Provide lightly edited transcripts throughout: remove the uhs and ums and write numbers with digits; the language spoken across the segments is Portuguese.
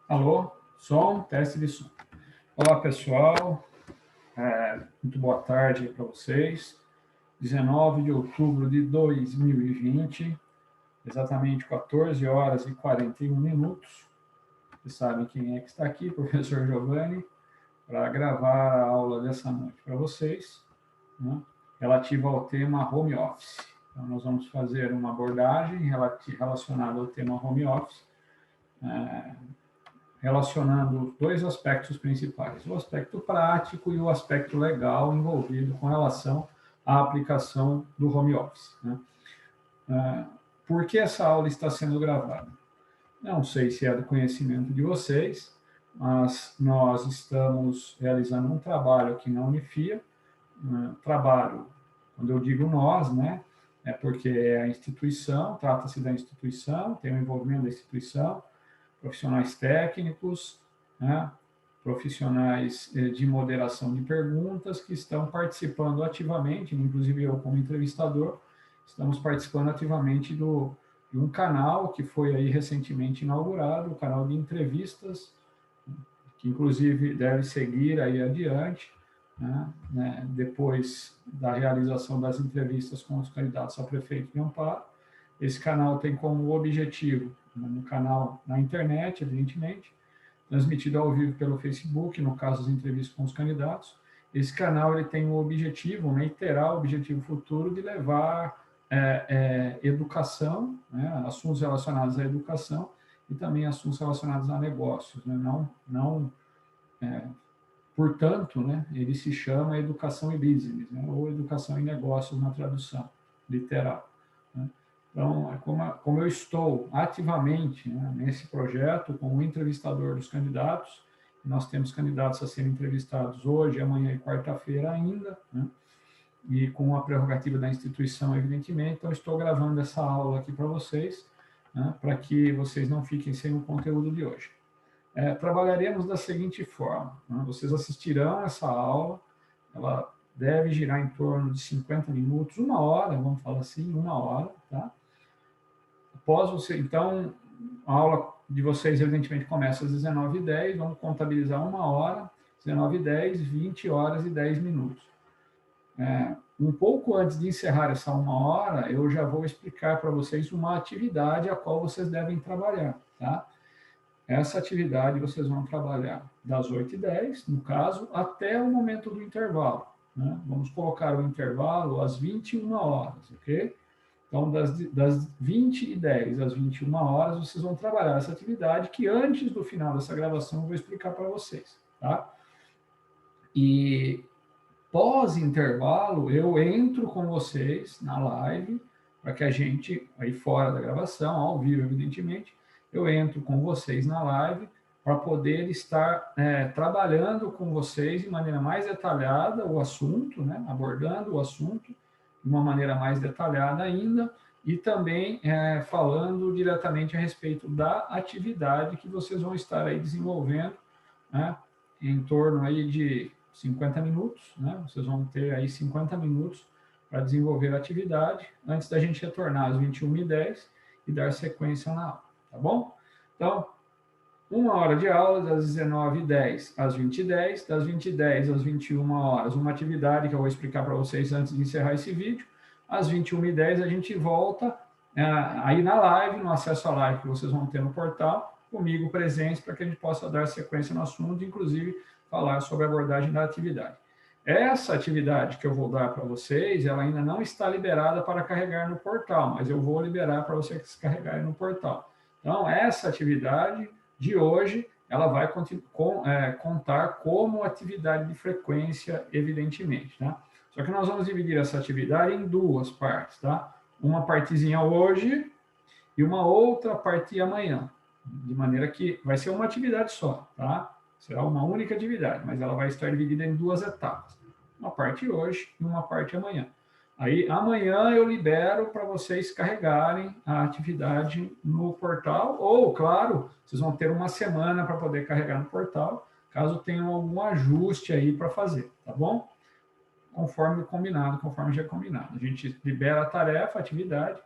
Alô, som, teste de som. Olá, pessoal. Muito boa tarde para vocês. 19 de outubro de 2020, exatamente 14 horas e 41 minutos. Vocês sabem quem é que está aqui, professor Giovanni, para gravar a aula dessa noite para vocês, né, relativa ao tema home office. Então, nós vamos fazer uma abordagem relacionada ao tema home office, relacionando dois aspectos principais, o aspecto prático e o aspecto legal envolvido com relação à aplicação do home office, né? Por que essa aula está sendo gravada? Não sei se é do conhecimento de vocês, mas nós estamos realizando um trabalho aqui na Unifia, trabalho, quando eu digo nós, né, é porque é a instituição, trata-se da instituição, tem o envolvimento da instituição, profissionais técnicos, né, profissionais de moderação de perguntas que estão participando ativamente, inclusive eu como entrevistador, estamos participando ativamente de um canal que foi aí recentemente inaugurado, o canal de entrevistas, que inclusive deve seguir aí adiante, depois da realização das entrevistas com os candidatos a prefeito de Amparo. Esse canal tem como objetivo, no canal na internet, evidentemente, transmitido ao vivo pelo Facebook, no caso das entrevistas com os candidatos. Esse canal ele tem o objetivo, né, e terá o objetivo futuro de levar educação, né, assuntos relacionados à educação e também assuntos relacionados a negócios, né, portanto, né, ele se chama Educação e Business, né, ou Educação e Negócios na tradução literal, né. Então, como eu estou ativamente, né, nesse projeto como entrevistador dos candidatos, nós temos candidatos a serem entrevistados hoje, amanhã e quarta-feira ainda, né, e com a prerrogativa da instituição, evidentemente, então estou gravando essa aula aqui para vocês, né, para que vocês não fiquem sem o conteúdo de hoje. Trabalharemos da seguinte forma, né, vocês assistirão essa aula, ela deve girar em torno de 50 minutos, uma hora, vamos falar assim, uma hora, tá? Após você, então, a aula de vocês, evidentemente, começa às 19h10, vamos contabilizar uma hora, 19h10, 20 horas e 10 minutos. Um pouco antes de encerrar essa uma hora, eu já vou explicar para vocês uma atividade a qual vocês devem trabalhar, tá? Essa atividade vocês vão trabalhar das 8h10, no caso, até o momento do intervalo, né? Vamos colocar o intervalo às 21 horas, ok? Então, das 20h10 às 21 horas, vocês vão trabalhar essa atividade que antes do final dessa gravação eu vou explicar para vocês, tá? E pós-intervalo, eu entro com vocês na live, para que a gente, aí fora da gravação, ao vivo, evidentemente, eu entro com vocês na live para poder estar trabalhando com vocês de maneira mais detalhada o assunto, né, abordando o assunto de uma maneira mais detalhada ainda, e também falando diretamente a respeito da atividade que vocês vão estar aí desenvolvendo, né, em torno aí de 50 minutos, né? Vocês vão ter aí 50 minutos para desenvolver a atividade, antes da gente retornar às 21h10 e dar sequência na aula, tá bom? Então, uma hora de aula, das 19h10 às 20h10, das 20h10 às 21 horas, uma atividade que eu vou explicar para vocês antes de encerrar esse vídeo. Às 21h10 a gente volta aí na live, no acesso à live que vocês vão ter no portal, comigo presente, para que a gente possa dar sequência no assunto, inclusive falar sobre a abordagem da atividade. Essa atividade que eu vou dar para vocês, ela ainda não está liberada para carregar no portal, mas eu vou liberar para vocês carregarem no portal. Então, essa atividade de hoje, ela vai contar como atividade de frequência, evidentemente, tá? Só que nós vamos dividir essa atividade em duas partes, tá? Uma partezinha hoje e uma outra parte amanhã, de maneira que vai ser uma atividade só, tá? Será uma única atividade, mas ela vai estar dividida em duas etapas. Uma parte hoje e uma parte amanhã. Aí, amanhã eu libero para vocês carregarem a atividade no portal, ou, claro, vocês vão ter uma semana para poder carregar no portal, caso tenham algum ajuste aí para fazer, tá bom? Conforme combinado, conforme já combinado. A gente libera a tarefa, a atividade,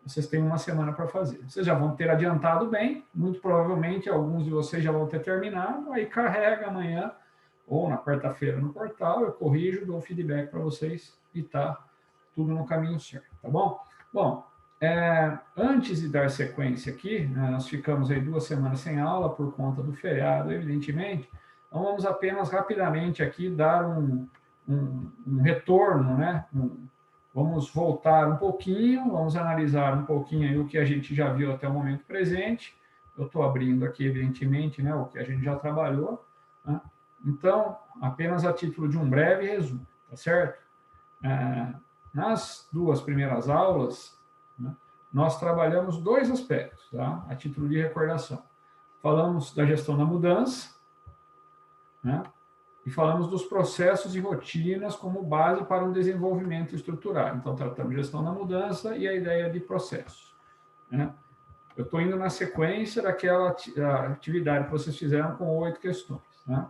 vocês têm uma semana para fazer. Vocês já vão ter adiantado bem, muito provavelmente alguns de vocês já vão ter terminado, aí carrega amanhã ou na quarta-feira no portal, eu corrijo, dou feedback para vocês e tá tudo no caminho certo, tá bom? Bom, antes de dar sequência aqui, né, nós ficamos aí 2 semanas sem aula por conta do feriado, evidentemente, então vamos apenas rapidamente aqui dar um retorno, né? Vamos voltar um pouquinho, vamos analisar um pouquinho aí o que a gente já viu até o momento presente. Eu estou abrindo aqui, evidentemente, né, o que a gente já trabalhou, né? Então, apenas a título de um breve resumo, tá certo? Nas 2 primeiras aulas, né, nós trabalhamos 2 aspectos, tá? A título de recordação. Falamos da gestão da mudança, né? E falamos dos processos e rotinas como base para um desenvolvimento estruturado. Então, tratamos gestão da mudança e a ideia de processos, né? Eu estou indo na sequência daquela atividade que vocês fizeram com 8 questões, né?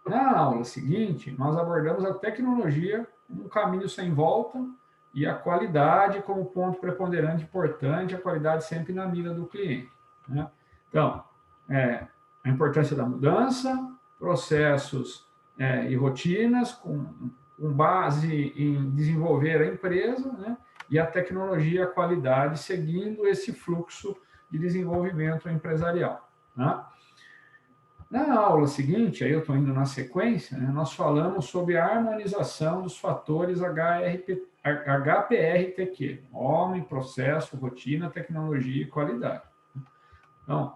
Na aula seguinte, nós abordamos a tecnologia, um caminho sem volta, e a qualidade como ponto preponderante importante, a qualidade sempre na mira do cliente, né? Então, a importância da mudança, processos e rotinas com base em desenvolver a empresa, né? E a tecnologia e a qualidade seguindo esse fluxo de desenvolvimento empresarial, né? Na aula seguinte, aí eu estou indo na sequência, né, nós falamos sobre a harmonização dos fatores HPRTQ, homem, processo, rotina, tecnologia e qualidade. Então,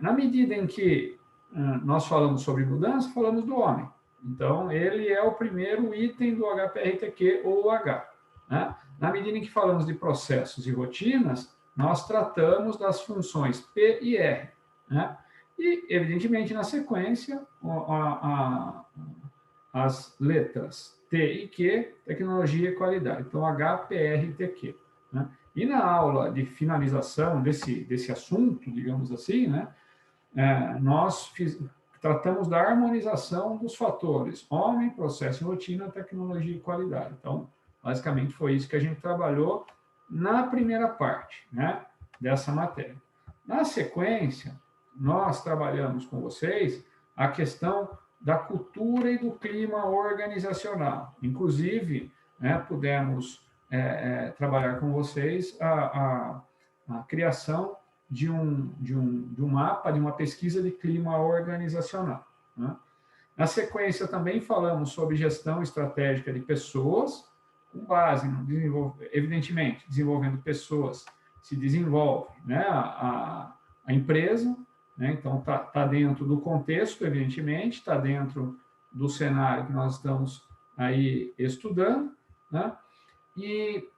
na medida em que nós falamos sobre mudança, falamos do homem. Então, ele é o primeiro item do HPRTQ ou H, né? Na medida em que falamos de processos e rotinas, nós tratamos das funções P e R, né? E, evidentemente, na sequência, as letras T e Q, tecnologia e qualidade. Então, HPRTQ, né? E na aula de finalização desse assunto, digamos assim, né, nós tratamos da harmonização dos fatores homem, processo e rotina, tecnologia e qualidade. Então, basicamente, foi isso que a gente trabalhou na primeira parte, né, dessa matéria. Na sequência, nós trabalhamos com vocês a questão da cultura e do clima organizacional. Inclusive, né, pudemos trabalhar com vocês a criação de um mapa, de uma pesquisa de clima organizacional, né? Na sequência, também falamos sobre gestão estratégica de pessoas, com base no evidentemente, desenvolvendo pessoas, se desenvolve, né, a empresa, né? Então, tá dentro do contexto, evidentemente, está dentro do cenário que nós estamos aí estudando, né? E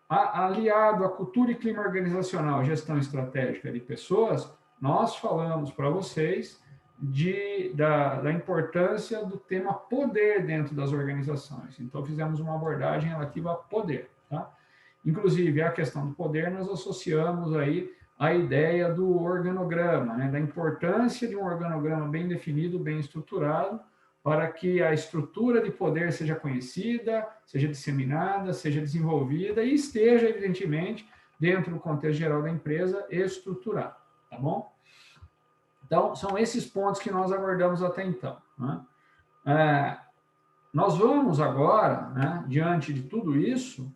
aliado à cultura e clima organizacional, gestão estratégica de pessoas, nós falamos para vocês da importância do tema poder dentro das organizações. Então, fizemos uma abordagem relativa a poder, tá? Inclusive, a questão do poder, nós associamos aí a ideia do organograma, né? Da importância de um organograma bem definido, bem estruturado, para que a estrutura de poder seja conhecida, seja disseminada, seja desenvolvida e esteja, evidentemente, dentro do contexto geral da empresa, estruturada, tá bom? Então, são esses pontos que nós abordamos até então, né? Nós vamos agora, né, diante de tudo isso,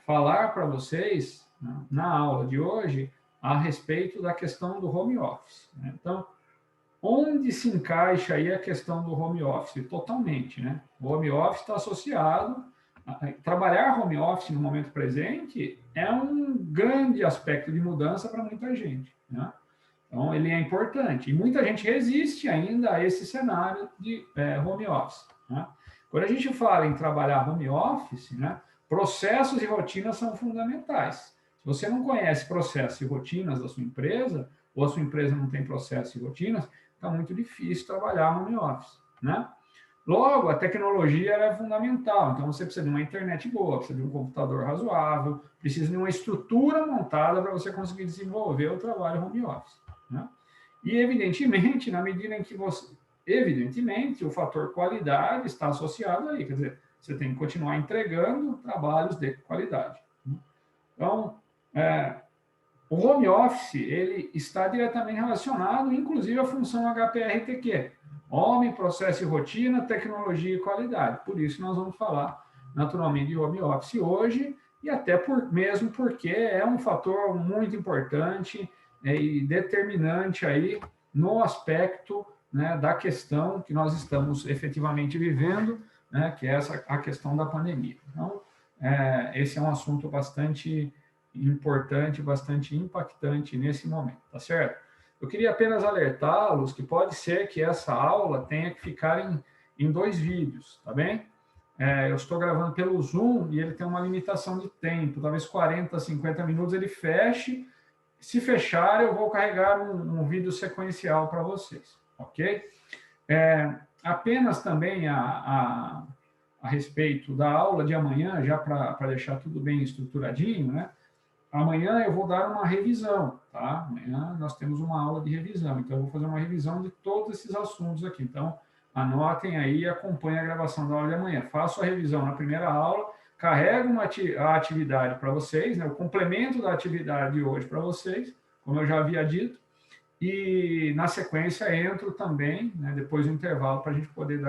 falar para vocês, né, na aula de hoje, a respeito da questão do home office, né? Então, onde se encaixa aí a questão do home office? Totalmente, né? O home office está associado trabalhar home office no momento presente é um grande aspecto de mudança para muita gente, né? Então, ele é importante. E muita gente resiste ainda a esse cenário de home office, né? Quando a gente fala em trabalhar home office, né, processos e rotinas são fundamentais. Se você não conhece processos e rotinas da sua empresa, ou a sua empresa não tem processos e rotinas, está muito difícil trabalhar home office, né? Logo, a tecnologia é fundamental. Então, você precisa de uma internet boa, precisa de um computador razoável, precisa de uma estrutura montada para você conseguir desenvolver o trabalho home office, né? E, evidentemente, na medida em que você... Evidentemente, o fator qualidade está associado aí. Quer dizer, você tem que continuar entregando trabalhos de qualidade. Então, o home office, ele está diretamente relacionado, inclusive, à função HPRTQ, homem, processo e rotina, tecnologia e qualidade. Por isso, nós vamos falar, naturalmente, de home office hoje, e até mesmo porque é um fator muito importante, né, e determinante aí no aspecto, né, da questão que nós estamos efetivamente vivendo, né, que é a questão da pandemia. Então, esse é um assunto bastante importante, bastante impactante nesse momento, tá certo? Eu queria apenas alertá-los que pode ser que essa aula tenha que ficar em 2 vídeos, tá bem? Eu estou gravando pelo Zoom e ele tem uma limitação de tempo, talvez 40, 50 minutos ele feche. Se fechar, eu vou carregar um vídeo sequencial para vocês, ok? Apenas também a respeito da aula de amanhã, já para deixar tudo bem estruturadinho, né? Amanhã eu vou dar uma revisão, tá? Amanhã nós temos uma aula de revisão, então eu vou fazer uma revisão de todos esses assuntos aqui. Então, anotem aí e acompanhem a gravação da aula de amanhã. Faço a revisão na primeira aula, carrego a atividade para vocês, né? O complemento da atividade de hoje para vocês, como eu já havia dito, e na sequência entro também, né, depois do intervalo, para a gente poder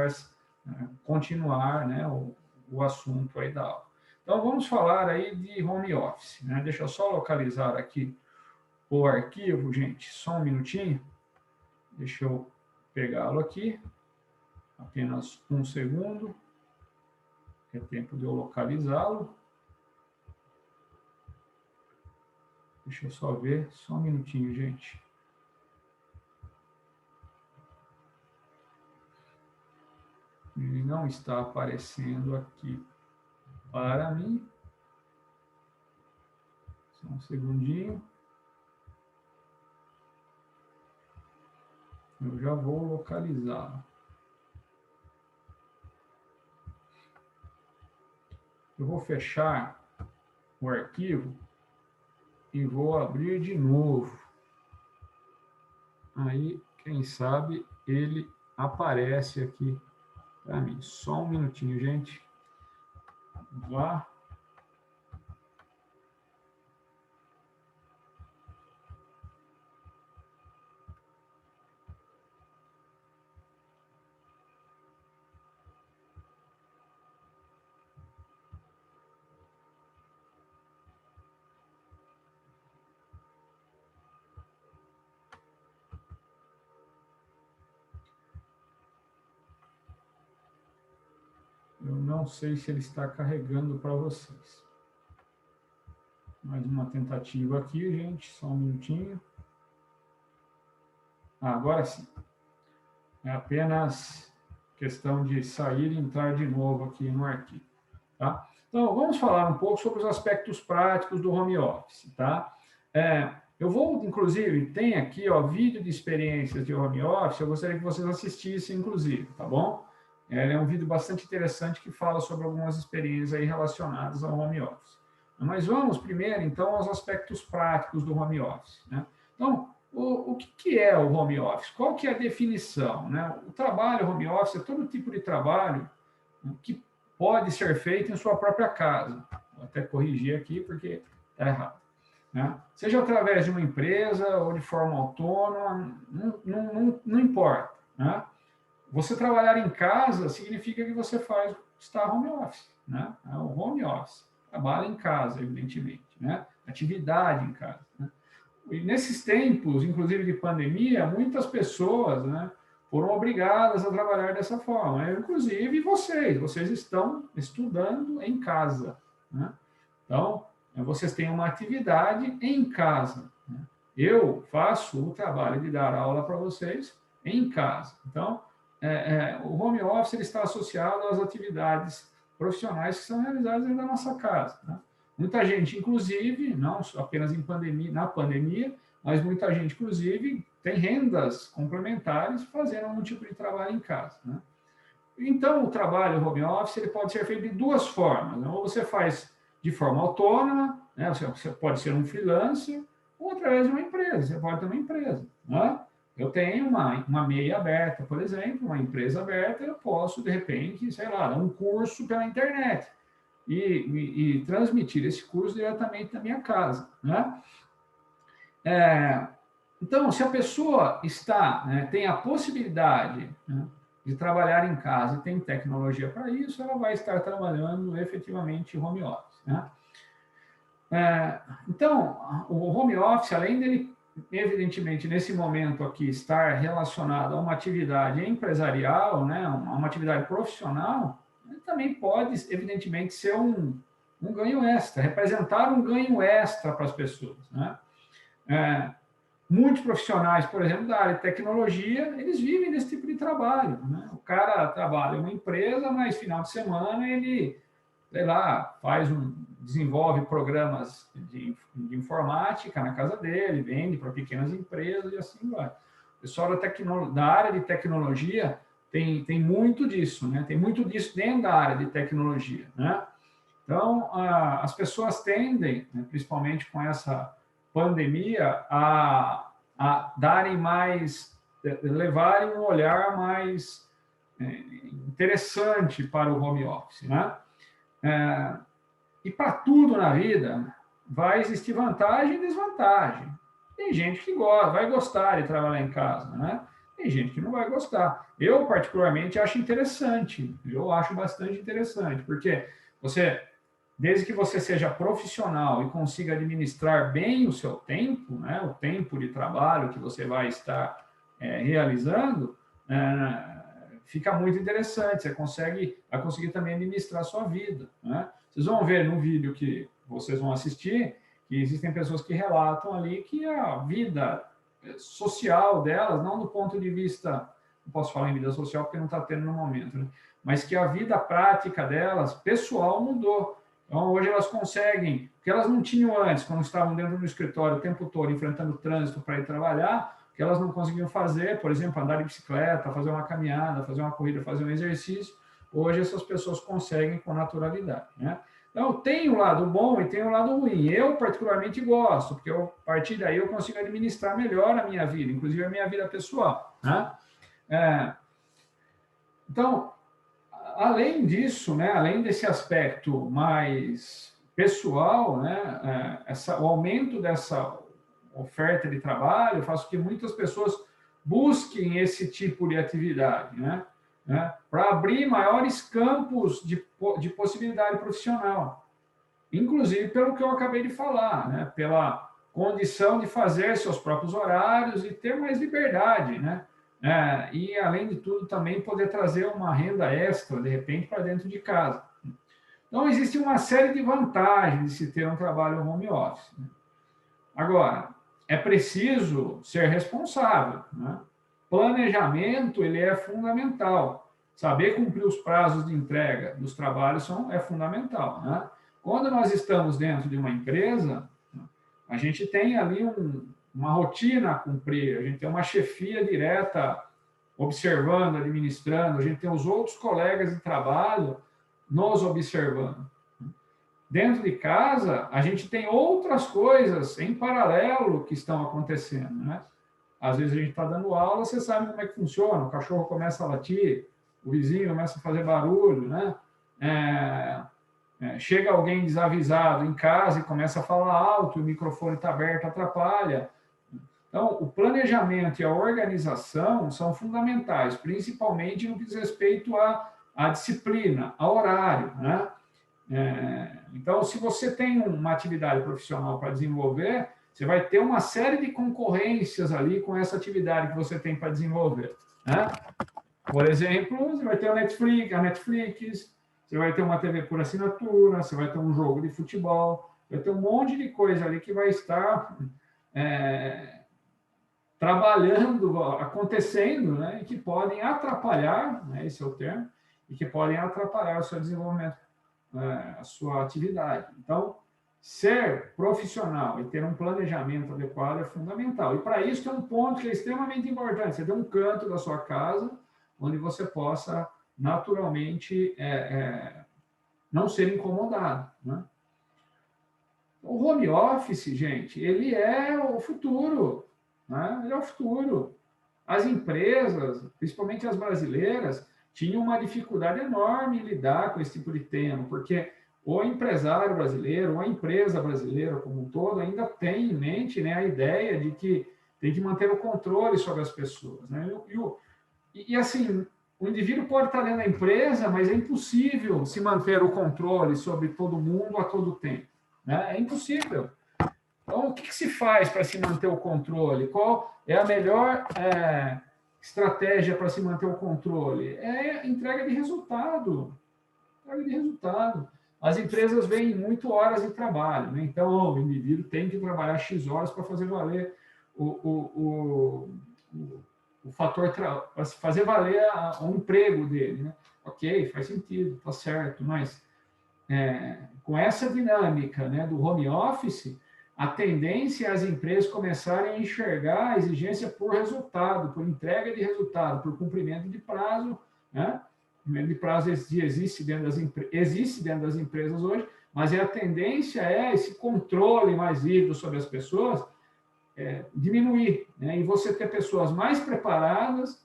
continuar, né, o assunto aí da aula. Então, vamos falar aí de home office, né? Deixa eu só localizar aqui o arquivo, gente, só um minutinho. Deixa eu pegá-lo aqui, apenas um segundo, é tempo de eu localizá-lo. Deixa eu só ver, só um minutinho, gente. Ele não está aparecendo aqui para mim. Só um segundinho. Eu já vou localizá-lo. Eu vou fechar o arquivo e vou abrir de novo. Aí, quem sabe, ele aparece aqui para mim. Só um minutinho, gente. Vamos lá. Eu não sei se ele está carregando para vocês. Mais uma tentativa aqui, gente. Só um minutinho. Agora sim. É apenas questão de sair e entrar de novo aqui no arquivo. Tá? Então, vamos falar um pouco sobre os aspectos práticos do home office. Tá? Eu vou, inclusive, tem aqui ó, vídeo de experiências de home office, eu gostaria que vocês assistissem, inclusive, tá bom? É um vídeo bastante interessante que fala sobre algumas experiências aí relacionadas ao home office. Mas vamos primeiro, então, aos aspectos práticos do home office. Né? Então, o que é o home office? Qual que é a definição? Né? O trabalho home office é todo tipo de trabalho que pode ser feito em sua própria casa. Vou até corrigir aqui, porque está errado. Né? Seja através de uma empresa ou de forma autônoma, não importa. Né? Você trabalhar em casa significa que você está home office. Né? É o home office. Trabalha em casa, evidentemente. Né? Atividade em casa. Né? E nesses tempos, inclusive de pandemia, muitas pessoas, né, foram obrigadas a trabalhar dessa forma. Inclusive vocês estão estudando em casa. Né? Então, vocês têm uma atividade em casa. Né? Eu faço o trabalho de dar aula para vocês em casa. Então, o home office ele está associado às atividades profissionais que são realizadas dentro da nossa casa. Né? Muita gente, inclusive, não apenas na pandemia, mas muita gente, inclusive, tem rendas complementares fazendo algum tipo de trabalho em casa. Né? Então, o trabalho home office ele pode ser feito de 2 formas. Né? Ou você faz de forma autônoma, né? Você pode ser um freelancer, ou através de uma empresa. Você pode ter uma empresa. Né? Eu tenho uma MEI aberta, por exemplo, uma empresa aberta, eu posso, de repente, sei lá, dar um curso pela internet. e transmitir esse curso diretamente da minha casa, né? Então, se a pessoa está, né, tem a possibilidade, né, de trabalhar em casa e tem tecnologia para isso, ela vai estar trabalhando efetivamente home office, né? Então, o home office, além dele, evidentemente, nesse momento aqui, estar relacionado a uma atividade empresarial, né, uma atividade profissional, ele também pode, evidentemente, ser um ganho extra, representar um ganho extra para as pessoas, né? Muitos profissionais, por exemplo, da área de tecnologia, eles vivem desse tipo de trabalho, né? O cara trabalha em uma empresa, mas final de semana ele, sei lá, desenvolve programas de informática na casa dele, vende para pequenas empresas e assim vai. O pessoal da área de tecnologia tem muito disso, né? Tem muito disso dentro da área de tecnologia, né? Então, as pessoas tendem, né, principalmente com essa pandemia, a darem mais, levarem um olhar mais interessante para o home office, né? E para tudo na vida vai existir vantagem e desvantagem. Tem gente que vai gostar de trabalhar em casa, né? Tem gente que não vai gostar. Eu, particularmente, acho interessante. Eu acho bastante interessante, porque desde que você seja profissional e consiga administrar bem o seu tempo, né, o tempo de trabalho que você vai estar realizando, fica muito interessante. Vai conseguir também administrar a sua vida, né? Vocês vão ver no vídeo que vocês vão assistir que existem pessoas que relatam ali que a vida social delas, não do ponto de vista, não posso falar em vida social porque não está tendo no momento, né? Mas que a vida prática delas, pessoal, mudou. Então, hoje elas conseguem, o que elas não tinham antes, quando estavam dentro do escritório o tempo todo, enfrentando o trânsito para ir trabalhar, que elas não conseguiam fazer, por exemplo, andar de bicicleta, fazer uma caminhada, fazer uma corrida, fazer um exercício, hoje essas pessoas conseguem com naturalidade, né? Então, tem o lado bom e tem o lado ruim. Eu, particularmente, gosto, porque a partir daí eu consigo administrar melhor a minha vida, inclusive a minha vida pessoal, né? Então, além disso, né, além desse aspecto mais pessoal, né, o aumento dessa oferta de trabalho faz com que muitas pessoas busquem esse tipo de atividade, né, para abrir maiores campos de possibilidade profissional, inclusive pelo que eu acabei de falar, né, pela condição de fazer seus próprios horários e ter mais liberdade, né? E, além de tudo, também poder trazer uma renda extra, de repente, para dentro de casa. Então, existe uma série de vantagens de se ter um trabalho home office, né? Agora, é preciso ser responsável, né? Planejamento, ele é fundamental. Saber cumprir os prazos de entrega dos trabalhos é fundamental, né? Quando nós estamos dentro de uma empresa, a gente tem ali uma rotina a cumprir, a gente tem uma chefia direta observando, administrando, a gente tem os outros colegas de trabalho nos observando. Dentro de casa, a gente tem outras coisas em paralelo que estão acontecendo, né? Às vezes a gente está dando aula, você sabe como é que funciona, o cachorro começa a latir, o vizinho começa a fazer barulho, né? Chega alguém desavisado em casa e começa a falar alto, o microfone está aberto, atrapalha. Então, o planejamento e a organização são fundamentais, principalmente no que diz respeito à disciplina, ao horário, né? Então, se você tem uma atividade profissional para desenvolver, você vai ter uma série de concorrências ali com essa atividade que você tem para desenvolver, né? Por exemplo, você vai ter a Netflix, você vai ter uma TV por assinatura, você vai ter um jogo de futebol, vai ter um monte de coisa ali que vai estar trabalhando, acontecendo, né, e que podem atrapalhar, né, esse é o termo, e que podem atrapalhar o seu desenvolvimento, a sua atividade. Então, ser profissional e ter um planejamento adequado é fundamental. E para isso tem um ponto que é extremamente importante. Você tem um canto da sua casa onde você possa naturalmente não ser incomodado, né? O home office, gente, ele é o futuro, né? Ele é o futuro. As empresas, principalmente as brasileiras, tinham uma dificuldade enorme em lidar com esse tipo de tema, porque o empresário brasileiro, a empresa brasileira como um todo, ainda tem em mente, né, a ideia de que tem que manter o controle sobre as pessoas, né? E assim, o indivíduo pode estar dentro da empresa, mas é impossível se manter o controle sobre todo mundo a todo tempo, né? É impossível. Então, o que se faz para se manter o controle? Qual é a melhor estratégia para se manter o controle? É entrega de resultado. Entrega de resultado. As empresas veem muito horas de trabalho, né? Então, o indivíduo tem que trabalhar X horas para fazer valer o fator, para fazer valer o emprego dele, né? Ok, faz sentido, tá certo, mas com essa dinâmica, né, do home office, a tendência é as empresas começarem a enxergar a exigência por resultado, por entrega de resultado, por cumprimento de prazo, né? O cumprimento de prazo existe dentro das empresas hoje, mas a tendência é esse controle mais rígido sobre as pessoas diminuir, né? E você ter pessoas mais preparadas,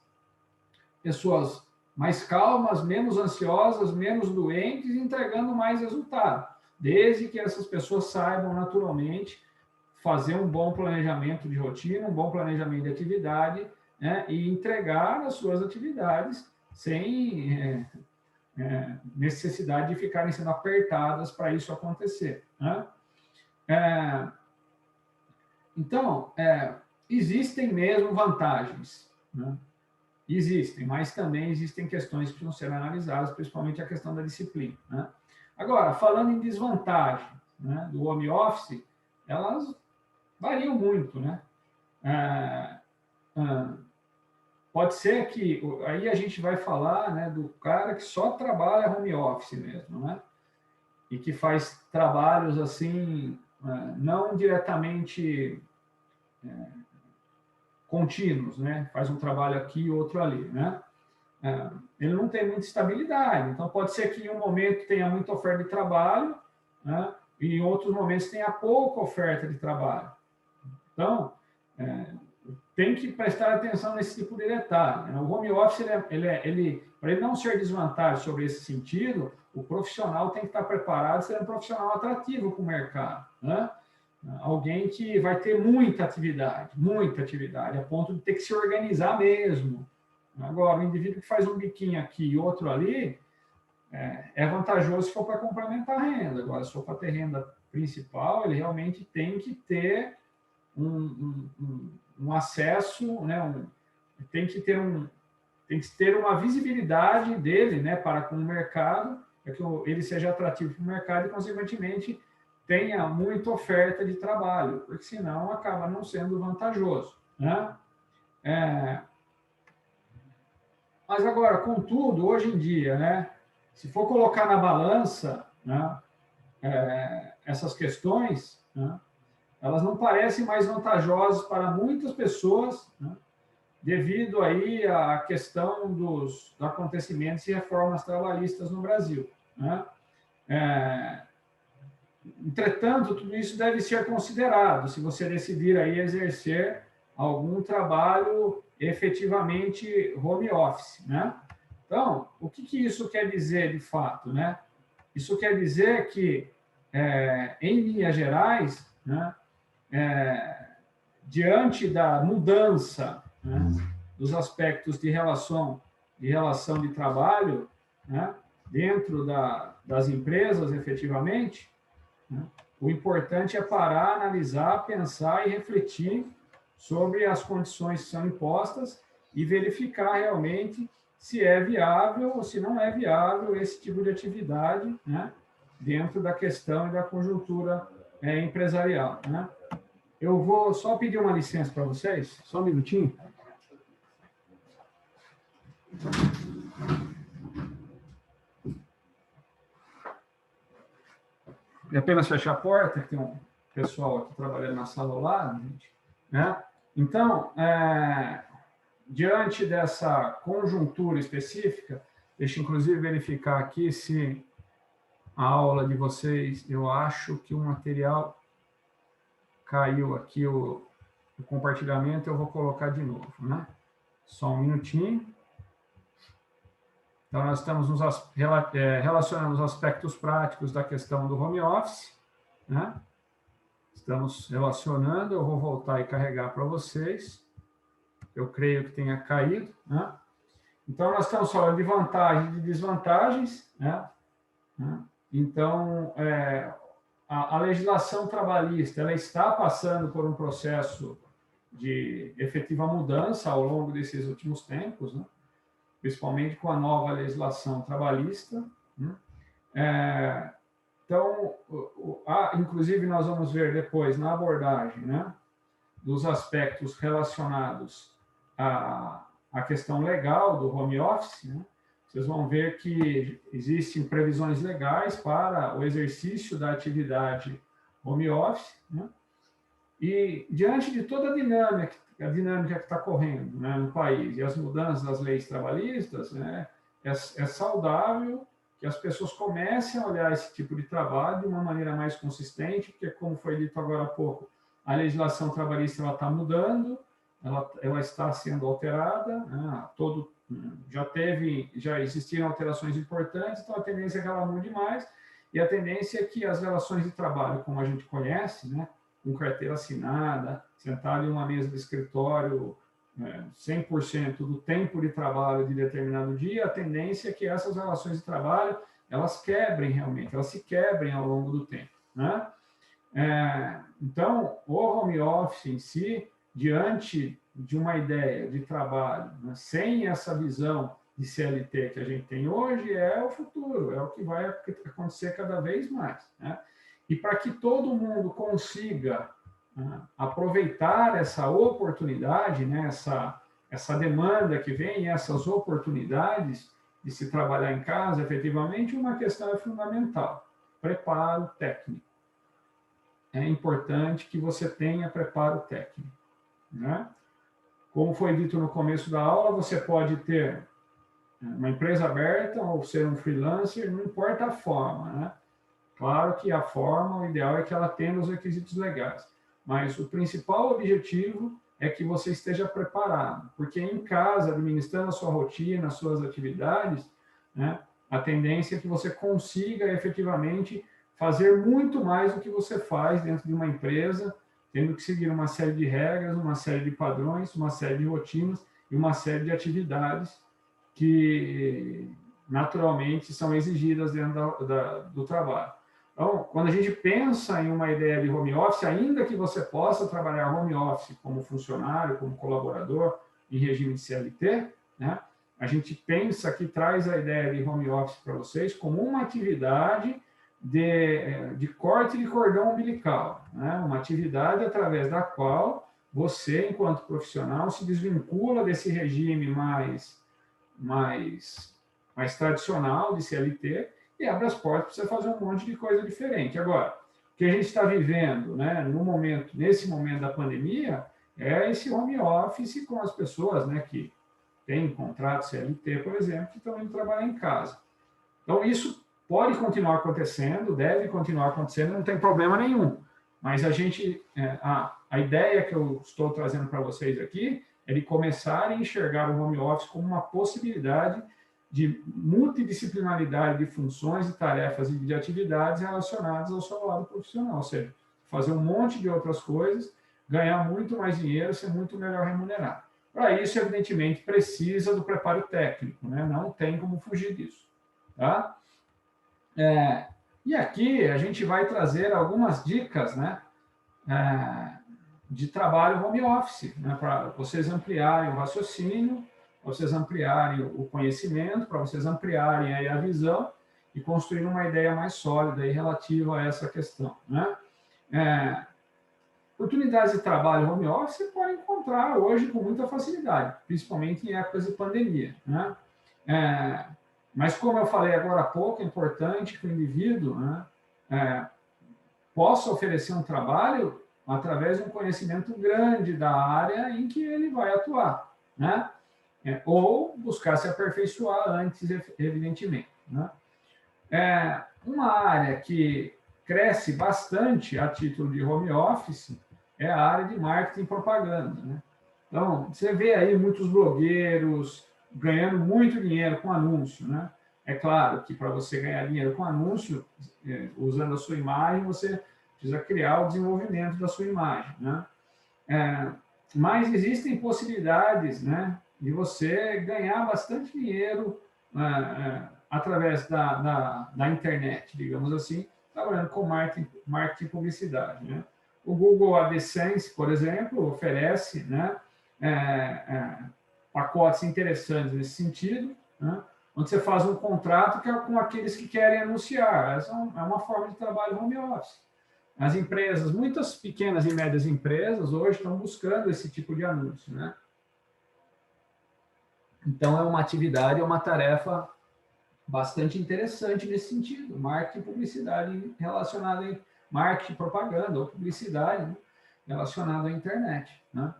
pessoas mais calmas, menos ansiosas, menos doentes, entregando mais resultado, desde que essas pessoas saibam naturalmente fazer um bom planejamento de rotina, um bom planejamento de atividade, né, e entregar as suas atividades sem necessidade de ficarem sendo apertadas para isso acontecer, né? Então, existem mesmo vantagens, né? Existem, mas também existem questões que precisam ser analisadas, principalmente a questão da disciplina, né? Agora, falando em desvantagem, né, do home office, elas variam muito, né? Pode ser que aí a gente vai falar, né, do cara que só trabalha home office mesmo, né? E que faz trabalhos assim, não diretamente contínuos, né? Faz um trabalho aqui e outro ali, né? Ele não tem muita estabilidade. Então, pode ser que em um momento tenha muita oferta de trabalho, né? E em outros momentos tenha pouca oferta de trabalho. Então, tem que prestar atenção nesse tipo de detalhe, né? O home office, para ele não ser desvantagem sobre esse sentido, o profissional tem que estar preparado, ser um profissional atrativo para o mercado, né? Alguém que vai ter muita atividade, a ponto de ter que se organizar mesmo. Agora, o indivíduo que faz um biquinho aqui e outro ali, é vantajoso se for para complementar a renda. Agora, se for para ter renda principal, ele realmente tem que ter um acesso, né? Tem que ter uma visibilidade dele, né, para com o mercado, para que ele seja atrativo para o mercado e, consequentemente, tenha muita oferta de trabalho, porque senão acaba não sendo vantajoso, né? Mas agora, contudo, hoje em dia, né, se for colocar na balança, né, essas questões, né, elas não parecem mais vantajosas para muitas pessoas, né, devido aí à questão dos acontecimentos e reformas trabalhistas no Brasil, né? Entretanto, tudo isso deve ser considerado se você decidir aí exercer algum trabalho efetivamente home office, né? Então, o que isso quer dizer de fato, né? Isso quer dizer que, em linhas gerais, né, diante da mudança, né, dos aspectos de relação de trabalho, né, dentro das empresas, efetivamente, né, o importante é parar, analisar, pensar e refletir sobre as condições que são impostas e verificar realmente se é viável ou se não é viável esse tipo de atividade, né, dentro da questão e da conjuntura empresarial, né? Eu vou só pedir uma licença para vocês, só um minutinho. E apenas fechar a porta, que tem um pessoal aqui trabalhando na sala ao lado, gente, né? Então, diante dessa conjuntura específica, deixa eu inclusive verificar aqui se a aula de vocês, eu acho que o material caiu aqui, o compartilhamento, eu vou colocar de novo, né? Só um minutinho. Então, nós estamos relacionando os aspectos práticos da questão do home office, né? Estamos relacionando, eu vou voltar e carregar para vocês. Eu creio que tenha caído, né? Então, nós estamos falando de vantagens e desvantagens, né? Então, a legislação trabalhista, ela está passando por um processo de efetiva mudança ao longo desses últimos tempos, né? Principalmente com a nova legislação trabalhista, né? Então, inclusive, nós vamos ver depois na abordagem, né, dos aspectos relacionados à questão legal do home office, né? Vocês vão ver que existem previsões legais para o exercício da atividade home office, né? E diante de toda a dinâmica que está correndo, né, no país e as mudanças das leis trabalhistas, né, é saudável que as pessoas comecem a olhar esse tipo de trabalho de uma maneira mais consistente, porque, como foi dito agora há pouco, a legislação trabalhista está mudando, ela está sendo alterada, né, já existiram alterações importantes, então a tendência é que ela mude mais, e a tendência é que as relações de trabalho, como a gente conhece, né, com carteira assinada, sentado em uma mesa de escritório 100% do tempo de trabalho de determinado dia, a tendência é que essas relações de trabalho, elas quebrem realmente, elas se quebrem ao longo do tempo, né? Então, o home office em si, diante de uma ideia de trabalho, né, sem essa visão de CLT que a gente tem hoje, é o futuro, é o que vai acontecer cada vez mais, né? E para que todo mundo consiga, né, aproveitar essa oportunidade, né, essa demanda que vem, essas oportunidades de se trabalhar em casa, efetivamente, uma questão é fundamental: preparo técnico. É importante que você tenha preparo técnico, né? Como foi dito no começo da aula, você pode ter uma empresa aberta ou ser um freelancer, não importa a forma, né? Claro que a forma, o ideal é que ela tenha os requisitos legais, mas o principal objetivo é que você esteja preparado, porque em casa, administrando a sua rotina, as suas atividades, né, a tendência é que você consiga efetivamente fazer muito mais do que você faz dentro de uma empresa, tendo que seguir uma série de regras, uma série de padrões, uma série de rotinas e uma série de atividades que naturalmente são exigidas dentro do trabalho. Então, quando a gente pensa em uma ideia de home office, ainda que você possa trabalhar home office como funcionário, como colaborador, em regime de CLT, né, a gente pensa que traz a ideia de home office para vocês como uma atividade de corte de cordão umbilical, né, uma atividade através da qual você, enquanto profissional, se desvincula desse regime mais tradicional de CLT e abre as portas para você fazer um monte de coisa diferente. Agora, o que a gente está vivendo, né, nesse momento da pandemia, é esse home office com as pessoas, né, que têm contrato CLT, por exemplo, que estão indo trabalhar em casa. Então, isso pode continuar acontecendo, deve continuar acontecendo, não tem problema nenhum. Mas a ideia que eu estou trazendo para vocês aqui é de começar a enxergar o home office como uma possibilidade de multidisciplinaridade de funções, de tarefas e de atividades relacionadas ao seu lado profissional, ou seja, fazer um monte de outras coisas, ganhar muito mais dinheiro, ser muito melhor remunerado. Para isso, evidentemente, precisa do preparo técnico, né? Não tem como fugir disso, tá? E aqui a gente vai trazer algumas dicas, né, de trabalho home office, né, para vocês ampliarem o raciocínio, para vocês ampliarem o conhecimento, para vocês ampliarem aí a visão e construir uma ideia mais sólida aí relativa a essa questão, né? Oportunidades de trabalho home office você pode encontrar hoje com muita facilidade, principalmente em épocas de pandemia, né? Mas, como eu falei agora há pouco, é importante que o indivíduo, né, possa oferecer um trabalho através de um conhecimento grande da área em que ele vai atuar, né? Ou buscar se aperfeiçoar antes, evidentemente, né? Uma área que cresce bastante a título de home office é a área de marketing e propaganda, né? Então, você vê aí muitos blogueiros, ganhando muito dinheiro com anúncio, né? É claro que para você ganhar dinheiro com anúncio, usando a sua imagem, você precisa criar o desenvolvimento da sua imagem, né? Mas existem possibilidades, né, de você ganhar bastante dinheiro através da internet, digamos assim, trabalhando com marketing e publicidade, né? O Google AdSense, por exemplo, oferece, né, é, é, pacotes interessantes nesse sentido, né, onde você faz um contrato que é com aqueles que querem anunciar. Essa é uma forma de trabalho home office. As empresas, muitas pequenas e médias empresas, hoje estão buscando esse tipo de anúncio, né? Então, é uma atividade, é uma tarefa bastante interessante nesse sentido. Marketing e publicidade relacionada em marketing, propaganda ou publicidade, né, relacionada à internet, né?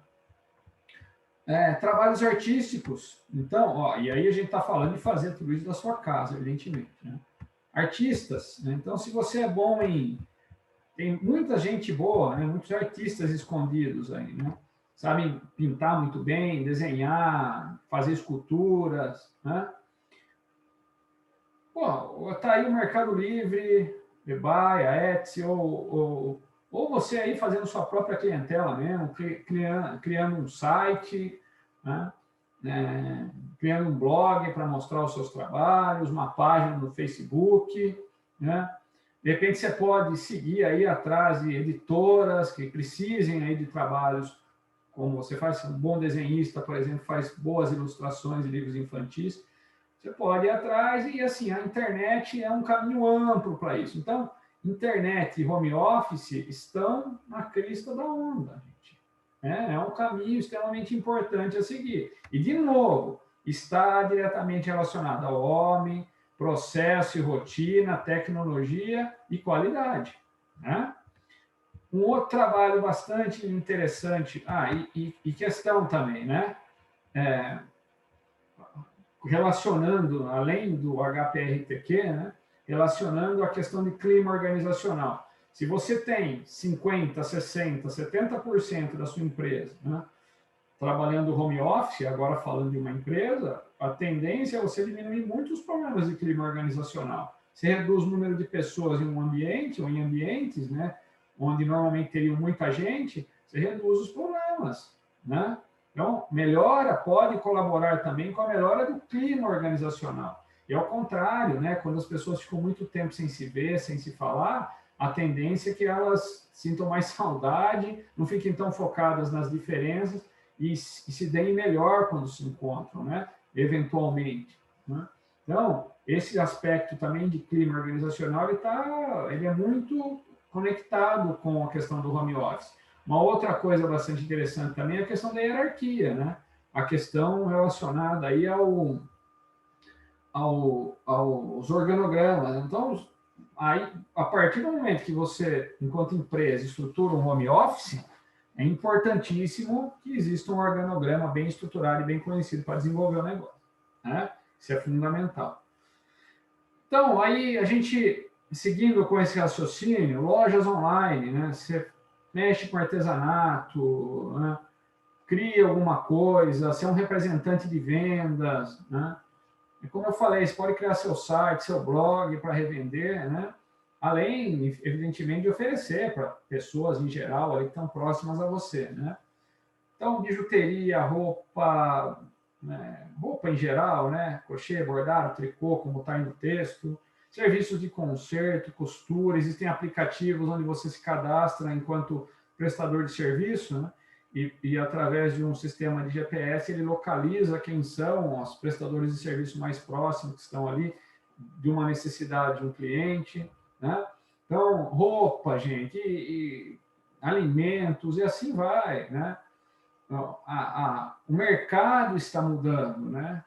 Trabalhos artísticos. Então, ó, e aí a gente está falando de fazer tudo isso da sua casa, evidentemente, né? Artistas, né? Então, se você é bom em... Tem muita gente boa, né? Muitos artistas escondidos aí, né? Sabem pintar muito bem, desenhar, fazer esculturas, né? Pô, tá aí o Mercado Livre, eBay, a Etsy, ou você aí fazendo sua própria clientela mesmo, criando um site, né? Criando um blog para mostrar os seus trabalhos, uma página no Facebook, né? De repente você pode seguir aí atrás de editoras que precisem aí de trabalhos, como você faz, um bom desenhista, por exemplo, faz boas ilustrações de livros infantis. Você pode ir atrás e, assim, a internet é um caminho amplo para isso. Então, internet e home office estão na crista da onda, gente. É um caminho extremamente importante a seguir. E, de novo, está diretamente relacionado ao homem, processo e rotina, tecnologia e qualidade, né? Um outro trabalho bastante interessante, e questão também, né? Relacionando, além do HPRTQ, né, relacionando a questão de clima organizacional. Se você tem 50%, 60%, 70% da sua empresa, né, trabalhando home office, agora falando de uma empresa, a tendência é você diminuir muitos problemas de clima organizacional. Você reduz o número de pessoas em um ambiente ou em ambientes, né, onde normalmente teria muita gente, você reduz os problemas, né? Então, melhora, pode colaborar também com a melhora do clima organizacional. E ao contrário, né, quando as pessoas ficam muito tempo sem se ver, sem se falar, a tendência é que elas sintam mais saudade, não fiquem tão focadas nas diferenças e se deem melhor quando se encontram, né, eventualmente, né? Então, esse aspecto também de clima organizacional, ele é muito conectado com a questão do home office. Uma outra coisa bastante interessante também é a questão da hierarquia, né? A questão relacionada aí aos organogramas. Então, aí, a partir do momento que você, enquanto empresa, estrutura um home office, é importantíssimo que exista um organograma bem estruturado e bem conhecido para desenvolver o negócio, né? Isso é fundamental. Então, aí a gente, seguindo com esse raciocínio, lojas online, né? Você mexe com artesanato, né? Cria alguma coisa, ser um representante de vendas, né? E como eu falei, você pode criar seu site, seu blog para revender, né? Além, evidentemente, de oferecer para pessoas em geral ali que estão próximas a você, né? Então, bijuteria, roupa, né? Roupa em geral, né? Crochê, bordado, tricô, como está aí no texto. Serviços de conserto, costura, existem aplicativos onde você se cadastra enquanto prestador de serviço, né? E através de um sistema de GPS, ele localiza quem são os prestadores de serviço mais próximos que estão ali, de uma necessidade de um cliente, né? Então, roupa, gente, e alimentos, e assim vai, né? O mercado está mudando, né?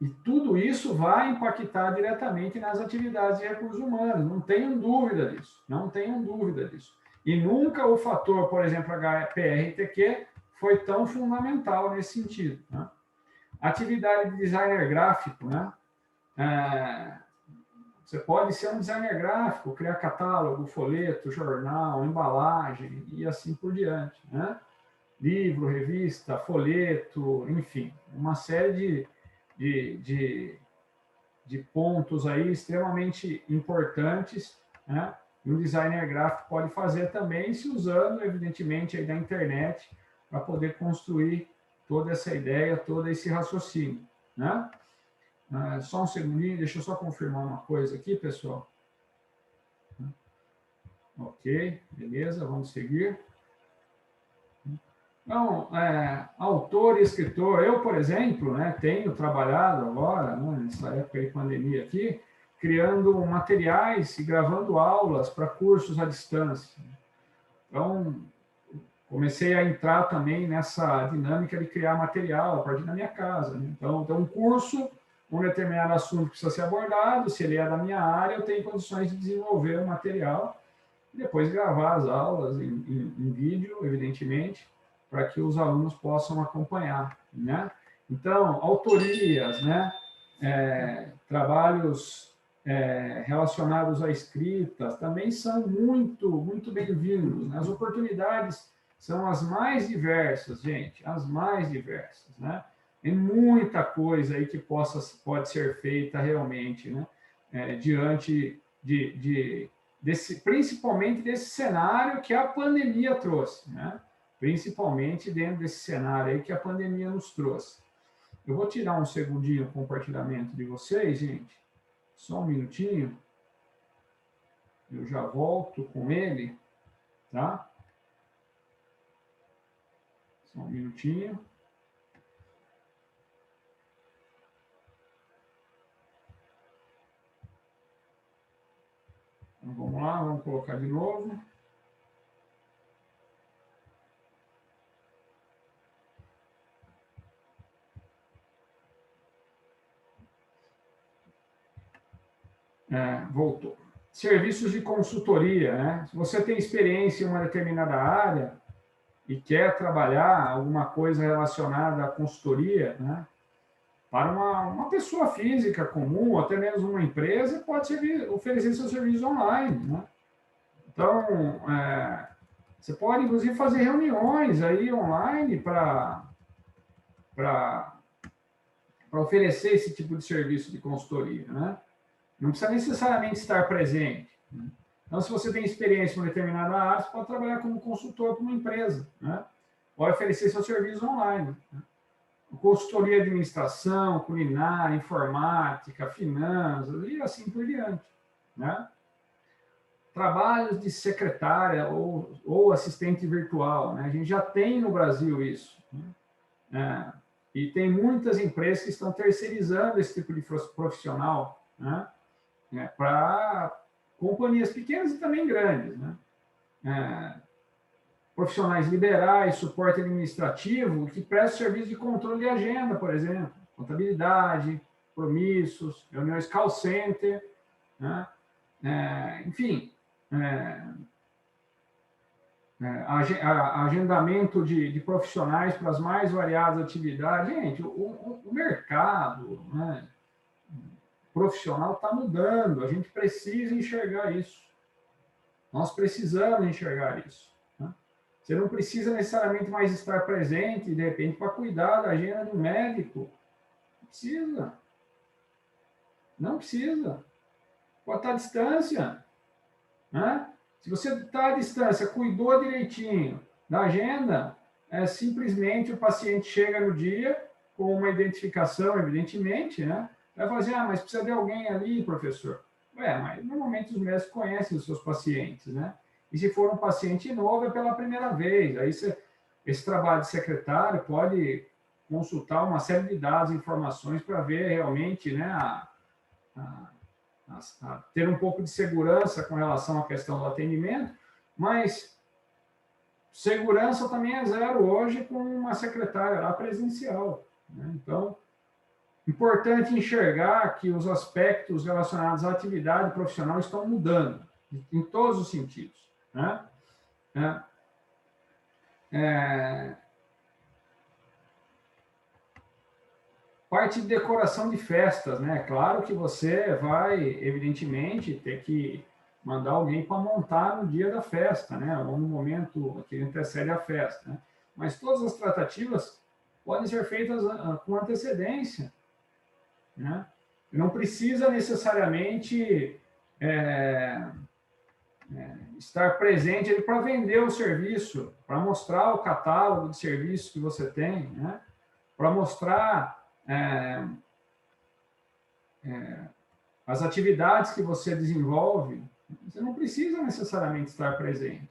E tudo isso vai impactar diretamente nas atividades de recursos humanos, não tenham dúvida disso, não tenham dúvida disso. E nunca o fator, por exemplo, HPRTQ, foi tão fundamental nesse sentido, né? Atividade de designer gráfico, né? Você pode ser um designer gráfico, criar catálogo, folheto, jornal, embalagem e assim por diante, né? Livro, revista, folheto, enfim, uma série de pontos aí extremamente importantes, né? E um designer gráfico pode fazer também, se usando, evidentemente, aí da internet para poder construir toda essa ideia, todo esse raciocínio, né? Só um segundinho, deixa eu só confirmar uma coisa aqui, pessoal. Ok, beleza, vamos seguir. Então, autor e escritor, eu, por exemplo, né, tenho trabalhado agora, né, nessa época de pandemia aqui, criando materiais e gravando aulas para cursos à distância. Então, comecei a entrar também nessa dinâmica de criar material a partir da minha casa, né? Então, um curso, um determinado assunto precisa ser abordado, se ele é da minha área, eu tenho condições de desenvolver o material e depois gravar as aulas em vídeo, evidentemente, para que os alunos possam acompanhar, né? Então, autorias, né? Trabalhos relacionados à escrita também são muito bem-vindos, né? As oportunidades são as mais diversas, gente, as mais diversas, né? Tem muita coisa aí que pode ser feita realmente, né? Diante principalmente desse cenário que a pandemia trouxe, né? Principalmente dentro desse cenário aí que a pandemia nos trouxe. Eu vou tirar um segundinho o compartilhamento de vocês, gente. Só um minutinho. Eu já volto com ele, tá? Só um minutinho. Então, vamos lá, vamos colocar de novo. Voltou. Serviços de consultoria, né? Se você tem experiência em uma determinada área e quer trabalhar alguma coisa relacionada à consultoria, né? Para uma pessoa física comum, ou até mesmo uma empresa, pode oferecer seu serviço online, né? Então, você pode, inclusive, fazer reuniões aí online para oferecer esse tipo de serviço de consultoria, né? Não precisa necessariamente estar presente. Né? Então, se você tem experiência em uma determinada área, você pode trabalhar como consultor para uma empresa, né? Pode oferecer seu serviço online. Né? Consultoria de administração, culinária, informática, finanças e assim por diante, né? Trabalhos de secretária ou assistente virtual, né? A gente já tem no Brasil isso, né? E tem muitas empresas que estão terceirizando esse tipo de profissional, né? Para companhias pequenas e também grandes, né? Profissionais liberais, suporte administrativo, que prestam serviço de controle de agenda, por exemplo, contabilidade, compromissos, reuniões call center, né? Enfim, agendamento de profissionais para as mais variadas atividades. Gente, o mercado, né, profissional está mudando, a gente precisa enxergar isso. Nós precisamos enxergar isso. Né? Você não precisa necessariamente mais estar presente, de repente, para cuidar da agenda do médico. Não precisa. Não precisa. Pode estar à distância. Né? Se você está à distância, cuidou direitinho da agenda, simplesmente o paciente chega no dia com uma identificação, evidentemente, né? Vai fazer, mas precisa de alguém ali, professor. Mas normalmente os médicos conhecem os seus pacientes, né? E se for um paciente novo, é pela primeira vez. Aí esse trabalho de secretário pode consultar uma série de dados, informações para ver realmente, né, ter um pouco de segurança com relação à questão do atendimento, mas segurança também é zero hoje com uma secretária lá presencial, né? Então, importante enxergar que os aspectos relacionados à atividade profissional estão mudando, em todos os sentidos, né? Parte de decoração de festas, né? Claro que você vai, evidentemente, ter que mandar alguém para montar no dia da festa, né? Ou no momento que antecede a festa, né? Mas todas as tratativas podem ser feitas com antecedência, né? Não precisa necessariamente estar presente para vender o serviço, para mostrar o catálogo de serviços que você tem, né? Para mostrar as atividades que você desenvolve. Você não precisa necessariamente estar presente.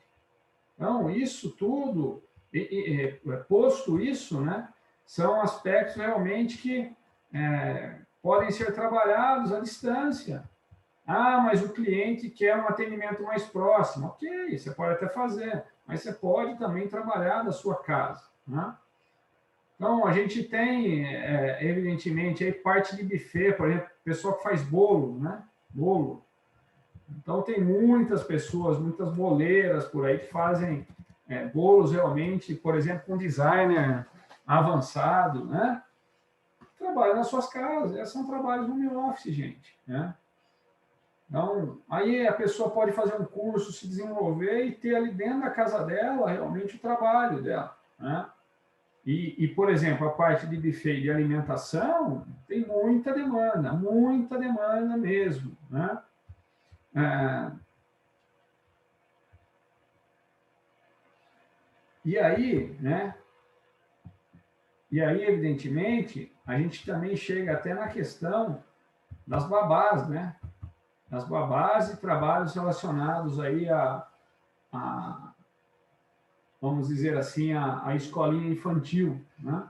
Então, isso tudo, posto isso, né, são aspectos realmente que podem ser trabalhados à distância. Ah, mas o cliente quer um atendimento mais próximo. Ok, você pode até fazer, mas você pode também trabalhar da sua casa, né? Então, a gente tem, evidentemente, aí parte de buffet, por exemplo, pessoal que faz bolo, né? Bolo. Então, tem muitas pessoas, muitas boleiras por aí que fazem bolos realmente, por exemplo, com designer avançado, né? Trabalham nas suas casas. Esses são trabalhos no home office, gente, né? Então, aí a pessoa pode fazer um curso, se desenvolver e ter ali dentro da casa dela realmente o trabalho dela, né? Por exemplo, a parte de buffet de alimentação tem muita demanda mesmo, né? É, e aí, né? E aí, evidentemente, a gente também chega até na questão das babás, né? Das babás e trabalhos relacionados aí a vamos dizer assim, a escolinha infantil, né?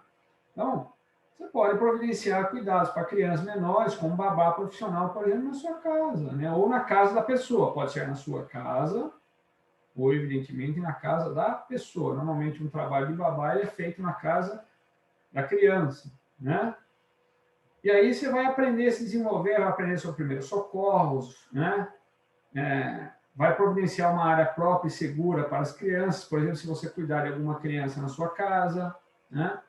Então, você pode providenciar cuidados para crianças menores, com um babá profissional, por exemplo, na sua casa, né? Ou na casa da pessoa. Pode ser na sua casa, ou, evidentemente, na casa da pessoa. Normalmente, um trabalho de babá é feito na casa da criança, né? E aí você vai aprender a se desenvolver, vai aprender sobre primeiros socorros, né? Vai providenciar uma área própria e segura para as crianças, por exemplo, se você cuidar de alguma criança na sua casa, né?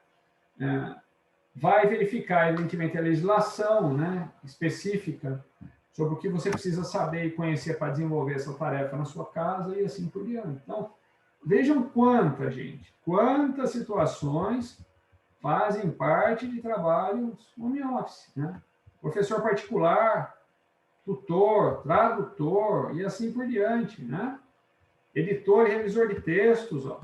Vai verificar, evidentemente, a legislação, né, específica sobre o que você precisa saber e conhecer para desenvolver essa tarefa na sua casa e assim por diante. Então, vejam quantas situações fazem parte de trabalhos home office, né? Professor particular, tutor, tradutor e assim por diante, né? Editor e revisor de textos, ó.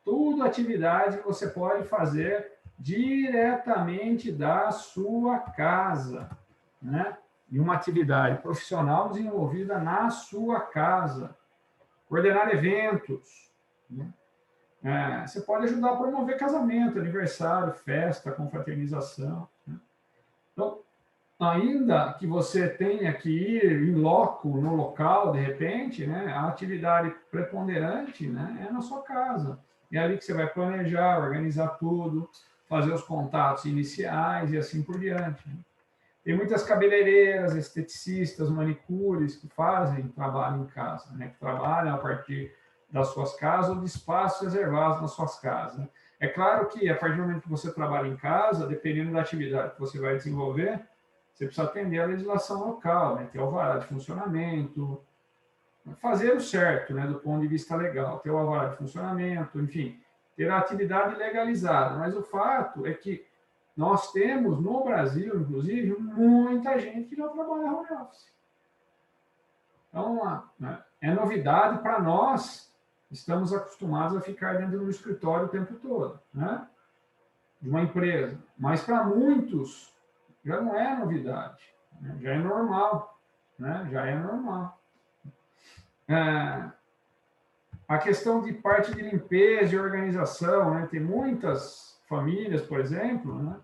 Tudo atividade que você pode fazer diretamente da sua casa, né? E uma atividade profissional desenvolvida na sua casa. Coordenar eventos, né? Você pode ajudar a promover casamento, aniversário, festa, confraternização, né? Então, ainda que você tenha que ir em loco, no local, de repente, né, a atividade preponderante, né, é na sua casa. É ali que você vai planejar, organizar tudo, fazer os contatos iniciais e assim por diante, né? Tem muitas cabeleireiras, esteticistas, manicures que fazem trabalho em casa, né, que trabalham a partir das suas casas ou de espaços reservados nas suas casas, né? É claro que, a partir do momento que você trabalha em casa, dependendo da atividade que você vai desenvolver, você precisa atender a legislação local, né? Ter alvará de funcionamento, fazer o certo, né? Do ponto de vista legal, ter o alvará de funcionamento, enfim, ter a atividade legalizada. Mas o fato é que nós temos, no Brasil, inclusive, muita gente que já trabalha home office. Então, é novidade para nós, estamos acostumados a ficar dentro do escritório o tempo todo, né? De uma empresa. Mas para muitos, já não é novidade, né? Já é normal, né? Já é normal. A questão de parte de limpeza e organização, né? Tem muitas famílias, por exemplo, né,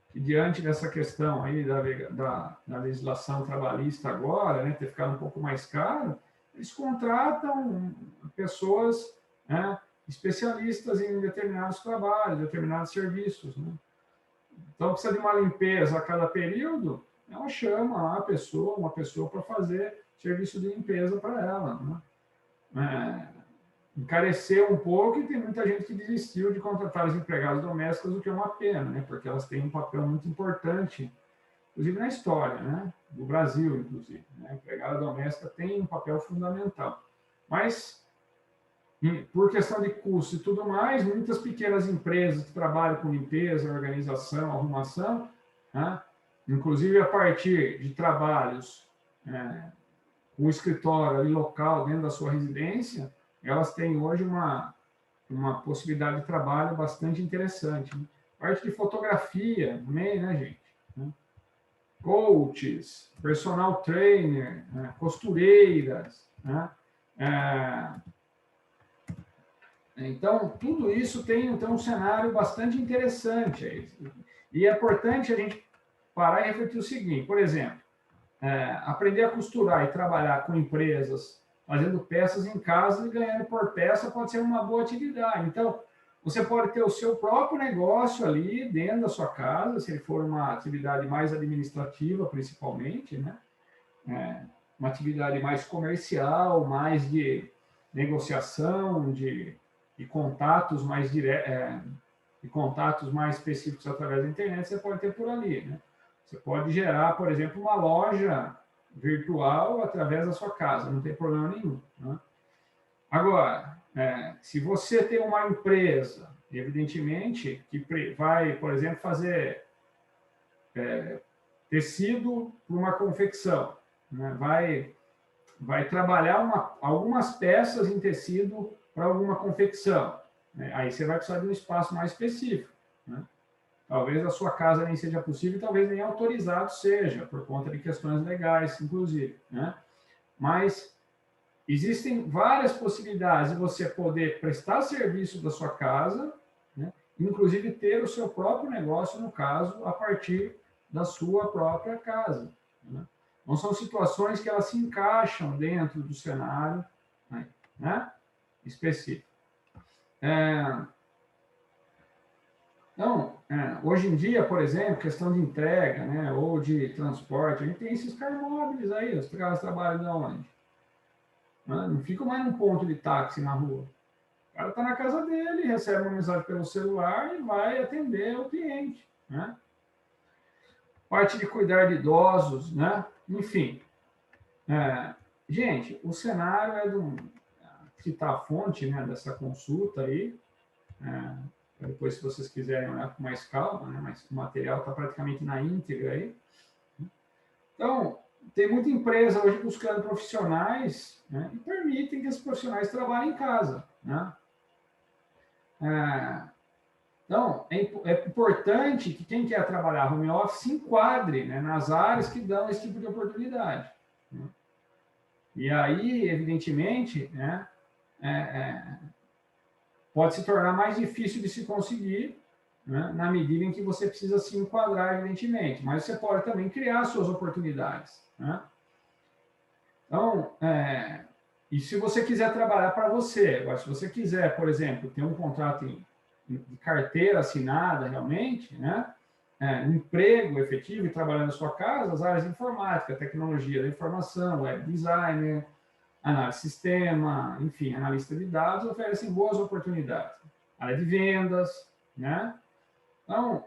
que diante dessa questão aí da legislação trabalhista agora, né, ter ficado um pouco mais caro, eles contratam pessoas, né, especialistas em determinados trabalhos, determinados serviços, né? Então, precisa de uma limpeza a cada período, ela chama lá uma pessoa para fazer serviço de limpeza para ela, né? Encareceu um pouco e tem muita gente que desistiu de contratar as empregadas domésticas, o que é uma pena, né? Porque elas têm um papel muito importante, inclusive na história, né? Do Brasil, inclusive, né? A empregada doméstica tem um papel fundamental. Mas, por questão de custo e tudo mais, muitas pequenas empresas que trabalham com limpeza, organização, arrumação, né, inclusive a partir de trabalhos com o escritório ali local dentro da sua residência, elas têm hoje uma possibilidade de trabalho bastante interessante. Né? Parte de fotografia também, né, gente? Coaches, personal trainer, né? Costureiras, né? Então, tudo isso tem um cenário bastante interessante aí. E é importante a gente parar e refletir o seguinte, por exemplo, aprender a costurar e trabalhar com empresas fazendo peças em casa e ganhando por peça pode ser uma boa atividade. Então, você pode ter o seu próprio negócio ali dentro da sua casa, se ele for uma atividade mais administrativa, principalmente, né? Uma atividade mais comercial, mais de negociação, de contatos mais de contatos mais específicos através da internet, você pode ter por ali, né? Você pode gerar, por exemplo, uma loja virtual através da sua casa, não tem problema nenhum. Né? Agora, se você tem uma empresa, evidentemente, que vai, por exemplo, fazer tecido para uma confecção, né? vai trabalhar algumas peças em tecido para alguma confecção. Né? Aí você vai precisar de um espaço mais específico. Né? Talvez a sua casa nem seja possível, talvez nem autorizado seja, por conta de questões legais, inclusive. Né? Mas existem várias possibilidades de você poder prestar serviço da sua casa, né? Inclusive ter o seu próprio negócio, no caso, a partir da sua própria casa. Né? Então, são situações que elas se encaixam dentro do cenário, né? Específico. Então, hoje em dia, por exemplo, questão de entrega, né, ou de transporte, a gente tem esses carmóveis aí, os caras trabalham de onde? Não fica mais num ponto de táxi na rua. O cara está na casa dele, recebe uma mensagem pelo celular e vai atender o cliente. Né? Parte de cuidar de idosos, né? Enfim. Gente, o cenário é do... citar a fonte, né, dessa consulta aí, depois, se vocês quiserem olhar com mais calma, né, mas o material está praticamente na íntegra aí. Então, tem muita empresa hoje buscando profissionais, né, e permitem que esses profissionais trabalhem em casa. Né? Então, é importante que quem quer trabalhar home office se enquadre, né, nas áreas que dão esse tipo de oportunidade. Né? E aí, evidentemente, né, pode se tornar mais difícil de se conseguir, né, na medida em que você precisa se enquadrar, evidentemente. Mas você pode também criar suas oportunidades. Né? Então, e se você quiser trabalhar para você, agora, se você quiser, por exemplo, ter um contrato de carteira assinada realmente, né, um emprego efetivo e trabalhar na sua casa, as áreas de informática, tecnologia da informação, web designer, análise de sistema, enfim, analista de dados, oferecem boas oportunidades. Área de vendas, né? Então,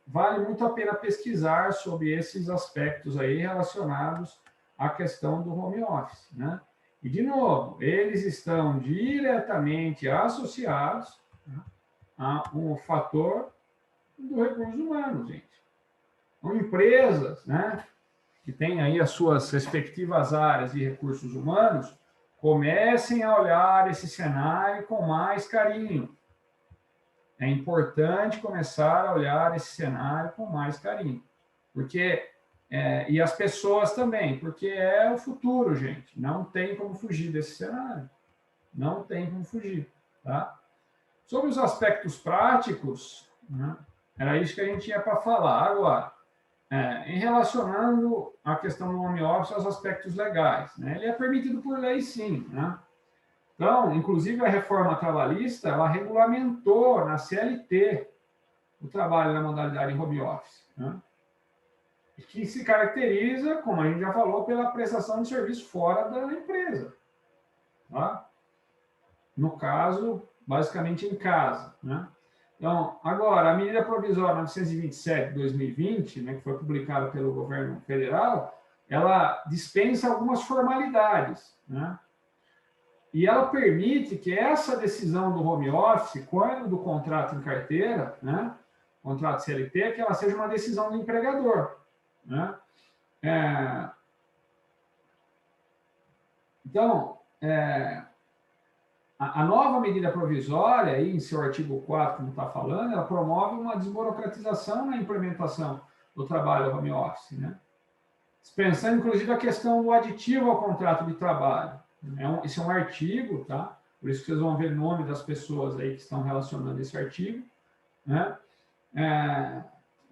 vale muito a pena pesquisar sobre esses aspectos aí relacionados à questão do home office, né? E, de novo, eles estão diretamente associados, né, a um fator do recurso humano, gente. Então, empresas, né, que têm aí as suas respectivas áreas de recursos humanos, comecem a olhar esse cenário com mais carinho. É importante começar a olhar esse cenário com mais carinho. Porque, e as pessoas também, porque é o futuro, gente. Não tem como fugir desse cenário. Não tem como fugir. Tá? Sobre os aspectos práticos, né, era isso que a gente tinha para falar. Agora, em relacionando a questão do home office aos aspectos legais, né, ele é permitido por lei, sim. Né? Então, inclusive, a reforma trabalhista, ela regulamentou na CLT o trabalho na modalidade home office, né? Que se caracteriza, como a gente já falou, pela prestação de serviço fora da empresa. Tá? No caso, basicamente em casa. Né? Então, agora, a medida provisória 927 de 2020, né, que foi publicada pelo governo federal, ela dispensa algumas formalidades, né? E ela permite que essa decisão do home office, quando do contrato em carteira, né, contrato CLT é que ela seja uma decisão do empregador, né? Então, a nova medida provisória, aí, em seu artigo 4, como está falando, ela promove uma desburocratização na implementação do trabalho home office, né? Dispensando, inclusive, a questão do aditivo ao contrato de trabalho. Esse é um artigo, tá? Por isso que vocês vão ver o nome das pessoas aí que estão relacionando esse artigo, né?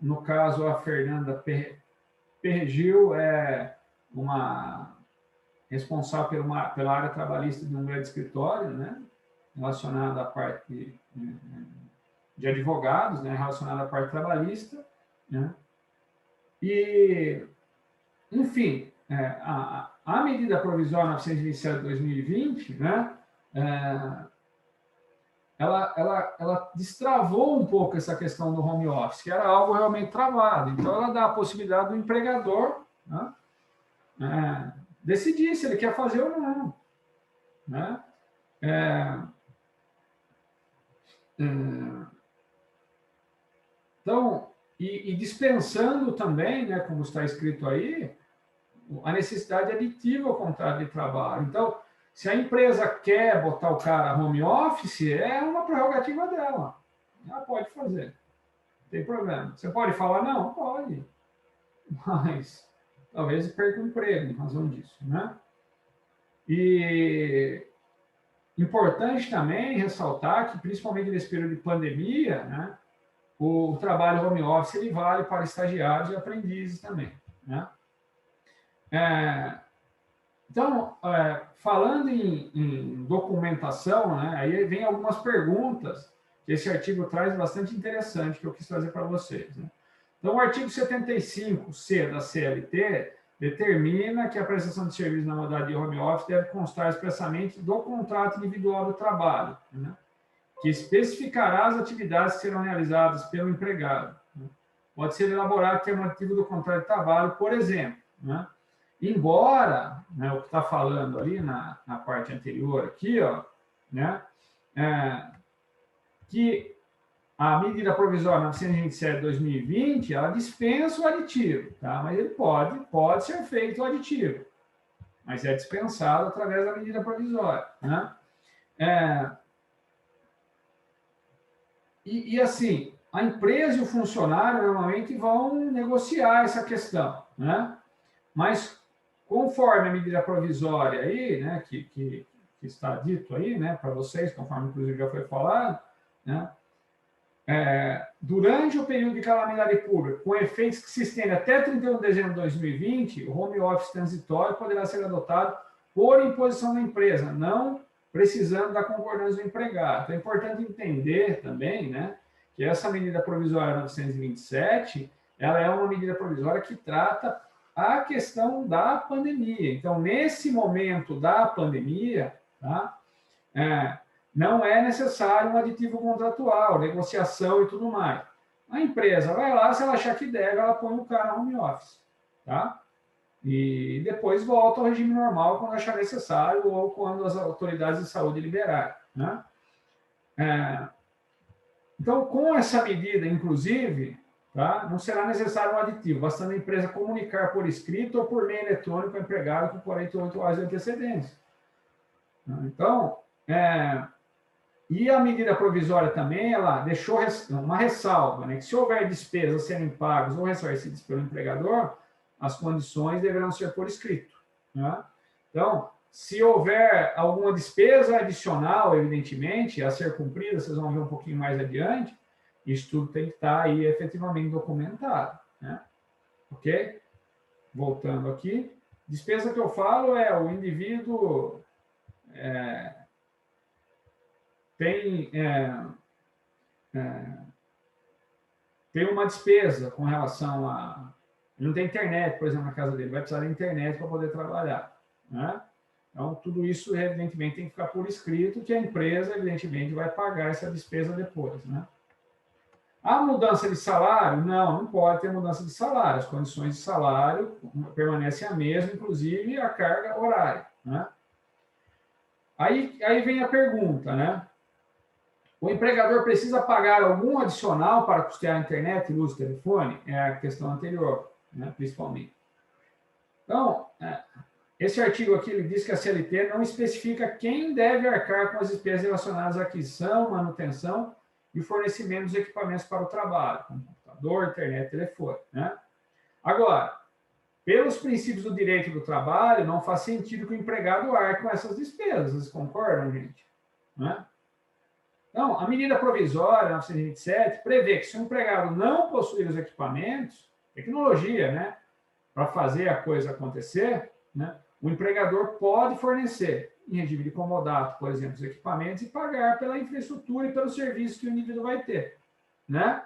No caso, a Fernanda Pergil é uma responsável pela área trabalhista de um grande escritório, né? Relacionada à parte de advogados, né? Relacionada à parte trabalhista, né? E, enfim, a medida provisória 927 de 2020, né? Ela destravou um pouco essa questão do home office, que era algo realmente travado. Então, ela dá a possibilidade do empregador, né, decidir se ele quer fazer ou não, né? Então, e dispensando também, né, como está escrito aí, a necessidade aditiva ao contrato de trabalho. Então, se a empresa quer botar o cara home office, é uma prerrogativa dela. Ela pode fazer. Não tem problema. Você pode falar, não? Pode. Mas talvez perca o emprego em razão disso, né? E importante também ressaltar que, principalmente nesse período de pandemia, né, o trabalho home office ele vale para estagiários e aprendizes também, né? Então, falando em documentação, né, aí vem algumas perguntas que esse artigo traz bastante interessante, que eu quis trazer para vocês, né? Então, o artigo 75C da CLT determina que a prestação de serviço na modalidade de home office deve constar expressamente do contrato individual do trabalho, né, que especificará as atividades que serão realizadas pelo empregado, né? Pode ser elaborado termo ativo do contrato de trabalho, por exemplo, né? Embora, né, o que está falando ali na parte anterior aqui, ó, né, que a medida provisória 927 de 2020, ela dispensa o aditivo, tá? Mas ele pode ser feito o aditivo, mas é dispensado através da medida provisória, né? E assim, a empresa e o funcionário normalmente vão negociar essa questão, né? Mas conforme a medida provisória aí, né, que está dito aí, né, para vocês, conforme inclusive já foi falado, né, durante o período de calamidade pública, com efeitos que se estendem até 31 de dezembro de 2020, o home office transitório poderá ser adotado por imposição da empresa, não precisando da concordância do empregado. Então, é importante entender também, né, que essa medida provisória 927, ela é uma medida provisória que trata a questão da pandemia. Então, nesse momento da pandemia, tá, não é necessário um aditivo contratual, negociação e tudo mais. A empresa vai lá, se ela achar que deve, ela põe o cara home office, tá? E depois volta ao regime normal quando achar necessário ou quando as autoridades de saúde liberarem, né? Então, com essa medida, inclusive, tá, não será necessário um aditivo, bastando a empresa comunicar por escrito ou por meio eletrônico ao empregado com 48 horas de antecedência. Então, e a medida provisória também, ela deixou uma ressalva, né, que se houver despesas a serem pagas ou ressarcidas pelo empregador, as condições deverão ser por escrito, né? Então, se houver alguma despesa adicional, evidentemente, a ser cumprida, vocês vão ver um pouquinho mais adiante, isso tudo tem que estar aí efetivamente documentado, né? Ok? Voltando aqui. Despesa que eu falo é o indivíduo tem uma despesa com relação a... Ele não tem internet, por exemplo, na casa dele, vai precisar da internet para poder trabalhar, né? Então, tudo isso, evidentemente, tem que ficar por escrito, que a empresa, evidentemente, vai pagar essa despesa depois, né? A mudança de salário? Não pode ter mudança de salário. As condições de salário permanecem a mesma, inclusive a carga horária, né? Aí vem a pergunta, né? O empregador precisa pagar algum adicional para custear a internet, luz e telefone? É a questão anterior, né, principalmente. Então, esse artigo aqui ele diz que a CLT não especifica quem deve arcar com as despesas relacionadas à aquisição, manutenção e fornecimento dos equipamentos para o trabalho, como computador, internet, telefone. Né? Agora, pelos princípios do direito do trabalho, não faz sentido que o empregado arque com essas despesas. Vocês concordam, gente? Né? Então, a medida provisória 927 prevê que se o empregado não possuir os equipamentos, tecnologia, né, para fazer a coisa acontecer, né, o empregador pode fornecer, em regime de comodato, por exemplo, os equipamentos e pagar pela infraestrutura e pelo serviço que o indivíduo vai ter. Né?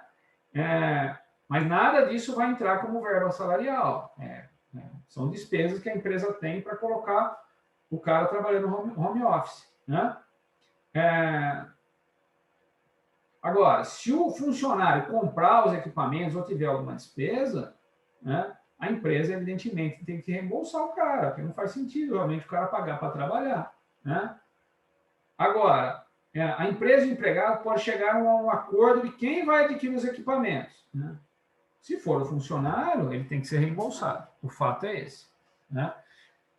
Mas nada disso vai entrar como verba salarial. São despesas que a empresa tem para colocar o cara trabalhando no home office. Né? Agora, se o funcionário comprar os equipamentos ou tiver alguma despesa, né, a empresa, evidentemente, tem que reembolsar o cara, porque não faz sentido realmente o cara pagar para trabalhar. Né? Agora, a empresa e o empregado pode chegar a um acordo de quem vai adquirir os equipamentos. Né? Se for o funcionário, ele tem que ser reembolsado. O fato é esse. Né?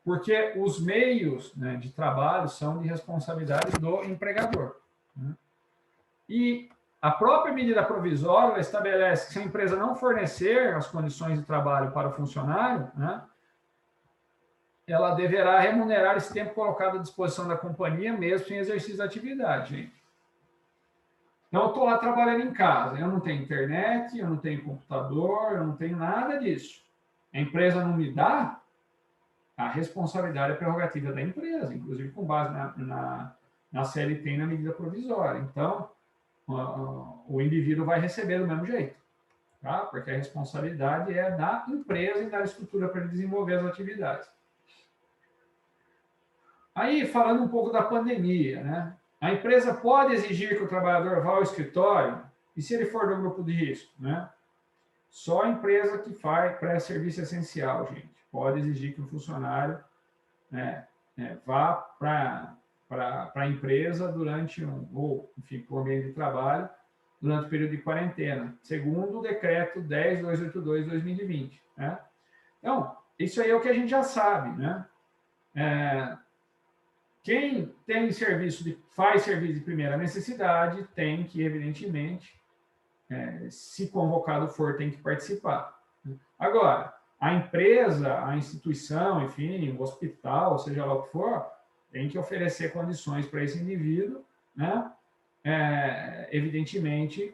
Porque os meios, né, de trabalho são de responsabilidade do empregador. Né? E a própria medida provisória estabelece que se a empresa não fornecer as condições de trabalho para o funcionário, né, ela deverá remunerar esse tempo colocado à disposição da companhia, mesmo sem exercício da atividade, gente. Então, eu estou lá trabalhando em casa, eu não tenho internet, eu não tenho computador, eu não tenho nada disso. A empresa não me dá, a responsabilidade é prerrogativa da empresa, inclusive com base na CLT e na medida provisória. Então, o indivíduo vai receber do mesmo jeito, tá? Porque a responsabilidade é da empresa e da estrutura para ele desenvolver as atividades. Aí, falando um pouco da pandemia, né? A empresa pode exigir que o trabalhador vá ao escritório, e se ele for do grupo de risco, né? Só a empresa que presta serviço essencial, gente, pode exigir que o funcionário, né, vá para a empresa durante ou, enfim, para o ambiente de trabalho, durante o período de quarentena, segundo o decreto 10.282/2020. Né? Então, isso aí é o que a gente já sabe. Né? Quem tem faz serviço de primeira necessidade tem que, evidentemente, se convocado for, tem que participar. Agora, a empresa, a instituição, enfim, o hospital, seja lá o que for, tem que oferecer condições para esse indivíduo, né? Evidentemente,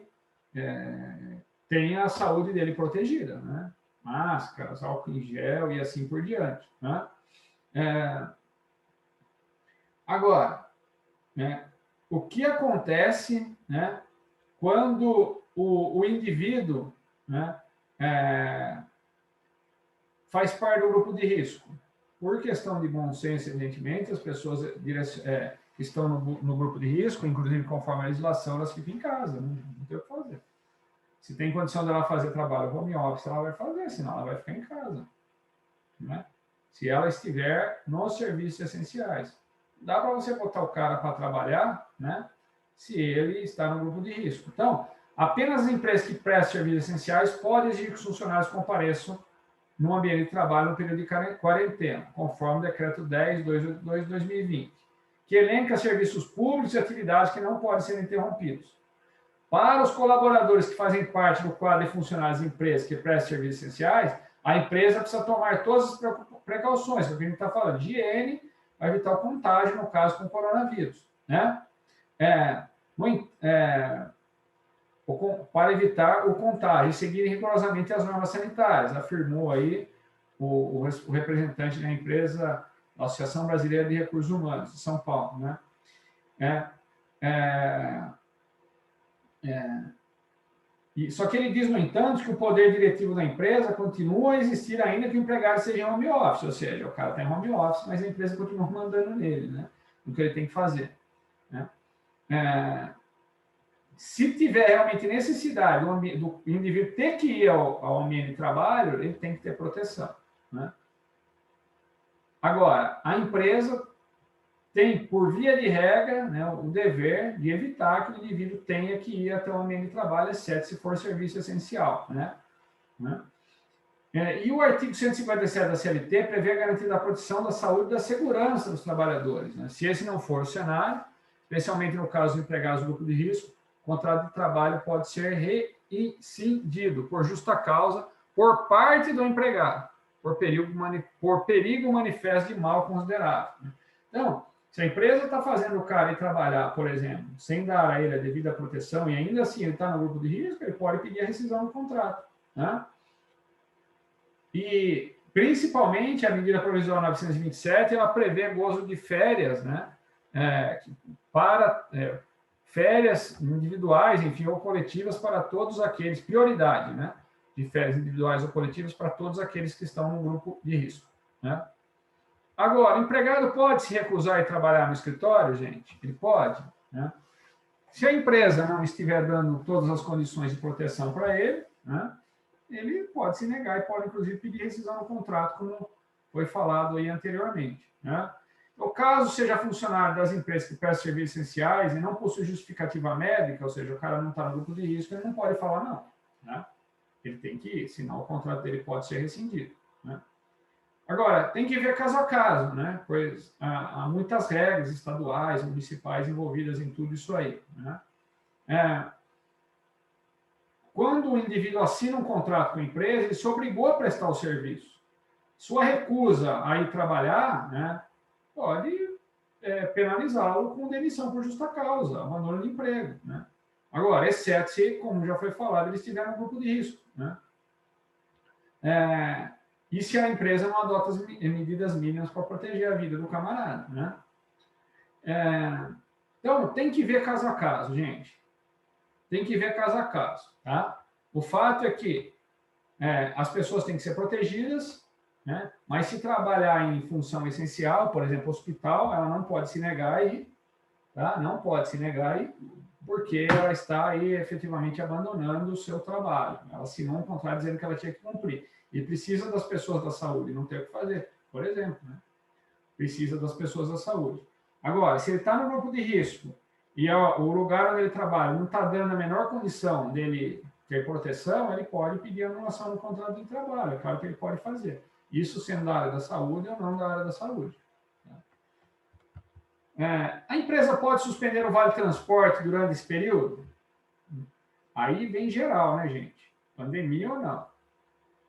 tem a saúde dele protegida, né? Máscaras, álcool em gel e assim por diante. Né? Agora, né, o que acontece, né, quando o indivíduo, né, faz parte do grupo de risco? Por questão de bom senso, evidentemente, as pessoas que estão no grupo de risco, inclusive conforme a legislação, elas ficam em casa, não tem o que fazer. Se tem condição dela fazer trabalho home office, ela vai fazer, senão ela vai ficar em casa. Né? Se ela estiver nos serviços essenciais. Dá para você botar o cara para trabalhar, né, se ele está no grupo de risco. Então, apenas as empresas que prestam serviços essenciais podem exigir que os funcionários compareçam no ambiente de trabalho no período de quarentena, conforme o decreto 10.282/2020, que elenca serviços públicos e atividades que não podem ser interrompidos. Para os colaboradores que fazem parte do quadro de funcionários de empresas que prestam serviços essenciais, a empresa precisa tomar todas as precauções, que a gente está falando, de higiene, para evitar o contágio, no caso, com o coronavírus. Né? Para evitar o contágio e seguir rigorosamente as normas sanitárias, afirmou aí o representante da empresa, da Associação Brasileira de Recursos Humanos, de São Paulo. Né? Só que ele diz, no entanto, que o poder diretivo da empresa continua a existir ainda que o empregado seja em home office, ou seja, o cara está em home office, mas a empresa continua mandando nele, né, no que ele tem que fazer. Né? Se tiver realmente necessidade do indivíduo ter que ir ao ambiente de trabalho, ele tem que ter proteção. Né? Agora, a empresa tem, por via de regra, né, o dever de evitar que o indivíduo tenha que ir até o ambiente de trabalho, exceto se for serviço essencial, né? E o artigo 157 da CLT prevê a garantia da proteção da saúde e da segurança dos trabalhadores, né? Se esse não for o cenário, especialmente no caso de empregados do grupo de risco, o contrato de trabalho pode ser rescindido por justa causa por parte do empregado, por perigo manifesto de mal considerável. Então, se a empresa está fazendo o cara ir trabalhar, por exemplo, sem dar a ele a devida proteção e ainda assim ele está no grupo de risco, ele pode pedir a rescisão do contrato, né? E, principalmente, a medida provisória 927, ela prevê gozo de férias, né? Para férias individuais, enfim, ou coletivas para todos aqueles, prioridade, né? De férias individuais ou coletivas para todos aqueles que estão no grupo de risco, né? Agora, o empregado pode se recusar a trabalhar no escritório, gente? Ele pode, né? Se a empresa não estiver dando todas as condições de proteção para ele, né? Ele pode se negar e pode, inclusive, pedir rescisão no contrato, como foi falado aí anteriormente, né? No caso seja funcionário das empresas que prestam serviços essenciais e não possui justificativa médica, ou seja, o cara não está no grupo de risco, ele não pode falar não, né? Ele tem que ir, senão o contrato dele pode ser rescindido, né? Agora, tem que ver caso a caso, né? Pois há muitas regras estaduais, municipais envolvidas em tudo isso aí, né? Quando o indivíduo assina um contrato com a empresa, ele se obrigou a prestar o serviço. Sua recusa a ir trabalhar, né, pode penalizá-lo com demissão por justa causa, abandono de emprego, né? Agora, exceto se, como já foi falado, ele estiver no grupo de risco, né? E se a empresa não adota as medidas mínimas para proteger a vida do camarada, né? Então, tem que ver caso a caso, gente. Tem que ver caso a caso, tá? O fato é que as pessoas têm que ser protegidas, né? Mas se trabalhar em função essencial, por exemplo, hospital, ela não pode se negar aí, tá? Não pode se negar aí, porque ela está aí efetivamente abandonando o seu trabalho. Ela assinou um contrato dizendo que ela tinha que cumprir. E precisa das pessoas da saúde, não tem o que fazer, por exemplo, né? Precisa das pessoas da saúde. Agora, se ele está no grupo de risco e o lugar onde ele trabalha não está dando a menor condição dele ter proteção, ele pode pedir anulação no contrato de trabalho. É claro que ele pode fazer. Isso sendo da área da saúde ou não da área da saúde. A empresa pode suspender o vale-transporte durante esse período? Aí vem geral, né, gente? Pandemia ou não?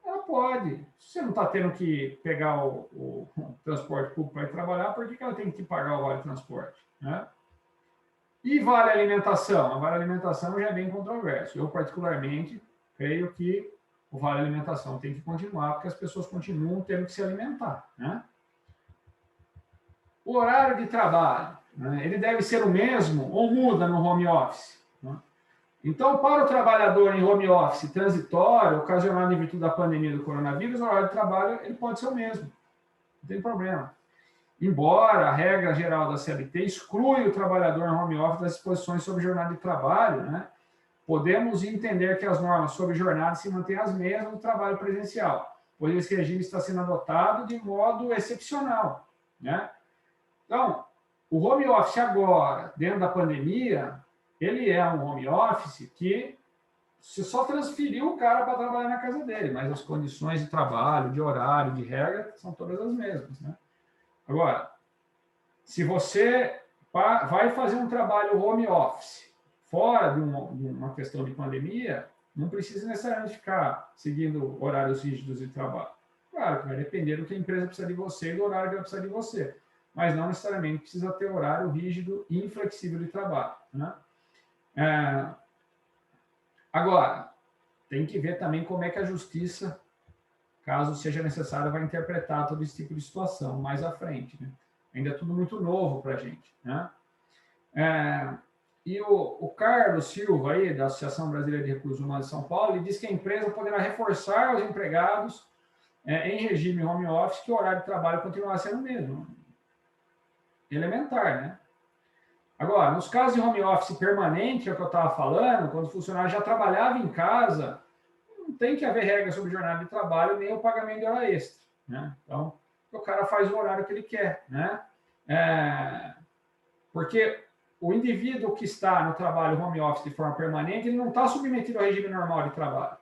Ela pode. Se você não está tendo que pegar o transporte público para ir trabalhar, por que ela tem que pagar o vale-transporte, né? E vale alimentação? A vale alimentação já é bem controverso. Eu, particularmente, creio que o vale alimentação tem que continuar, porque as pessoas continuam tendo que se alimentar, né? O horário de trabalho, né? Ele deve ser o mesmo ou muda no home office, né? Então, para o trabalhador em home office transitório, ocasionado em virtude da pandemia do coronavírus, o horário de trabalho ele pode ser o mesmo, não tem problema. Embora a regra geral da CLT exclui o trabalhador em home office das disposições sobre jornada de trabalho, né? Podemos entender que as normas sobre jornada se mantêm as mesmas no trabalho presencial, pois esse regime está sendo adotado de modo excepcional, né? Então, o home office agora, dentro da pandemia, ele é um home office que você só transferiu o cara para trabalhar na casa dele, mas as condições de trabalho, de horário, de regra, são todas as mesmas, né? Agora, se você vai fazer um trabalho home office fora de uma questão de pandemia, não precisa necessariamente ficar seguindo horários rígidos de trabalho. Claro que vai depender do que a empresa precisa de você e do horário que ela precisa de você, mas não necessariamente precisa ter horário rígido e inflexível de trabalho, né? Agora, tem que ver também como é que a justiça, caso seja necessário, vai interpretar todo esse tipo de situação mais à frente, né? Ainda é tudo muito novo para a gente, né? E o Carlos Silva, aí, da Associação Brasileira de Recursos Humanos de São Paulo, ele diz que a empresa poderá reforçar os empregados em regime home office, que o horário de trabalho continuará sendo o mesmo. Elementar, né? Agora, nos casos de home office permanente, é o que eu estava falando, quando o funcionário já trabalhava em casa, não tem que haver regra sobre jornada de trabalho nem o pagamento de hora extra, né? Então, o cara faz o horário que ele quer, né? Porque o indivíduo que está no trabalho home office de forma permanente, ele não está submetido ao regime normal de trabalho.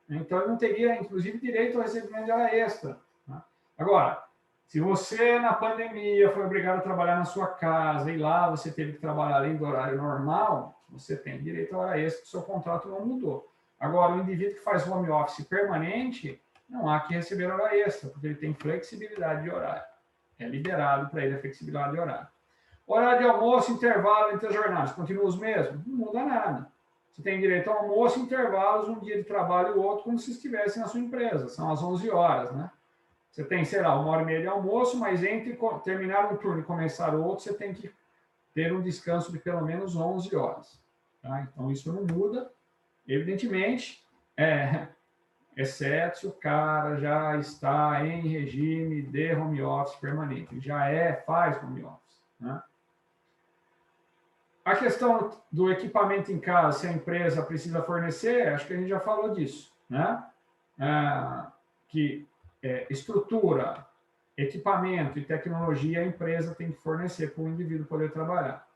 Então, ele não teria, inclusive, direito ao recebimento de hora extra. Né? Agora, se você, na pandemia, foi obrigado a trabalhar na sua casa e lá você teve que trabalhar além do horário normal, você tem direito à hora extra, o seu contrato não mudou. Agora, o indivíduo que faz home office permanente, não há que receber hora extra, porque ele tem flexibilidade de horário. É liberado para ele a flexibilidade de horário. Horário de almoço, intervalo entre as jornadas, continuam os mesmos? Não muda nada. Você tem direito ao almoço, intervalos, um dia de trabalho e o outro, como se estivesse na sua empresa. São as 11 horas, né? Você tem, sei lá, 1h30 de almoço, mas entre terminar um turno e começar o outro, você tem que ter um descanso de pelo menos 11 horas. Tá? Então, isso não muda, evidentemente, exceto se o cara já está em regime de home office permanente, já faz home office. Né? A questão do equipamento em casa, se a empresa precisa fornecer, acho que a gente já falou disso. Né? Que estrutura, equipamento e tecnologia a empresa tem que fornecer para o indivíduo poder trabalhar.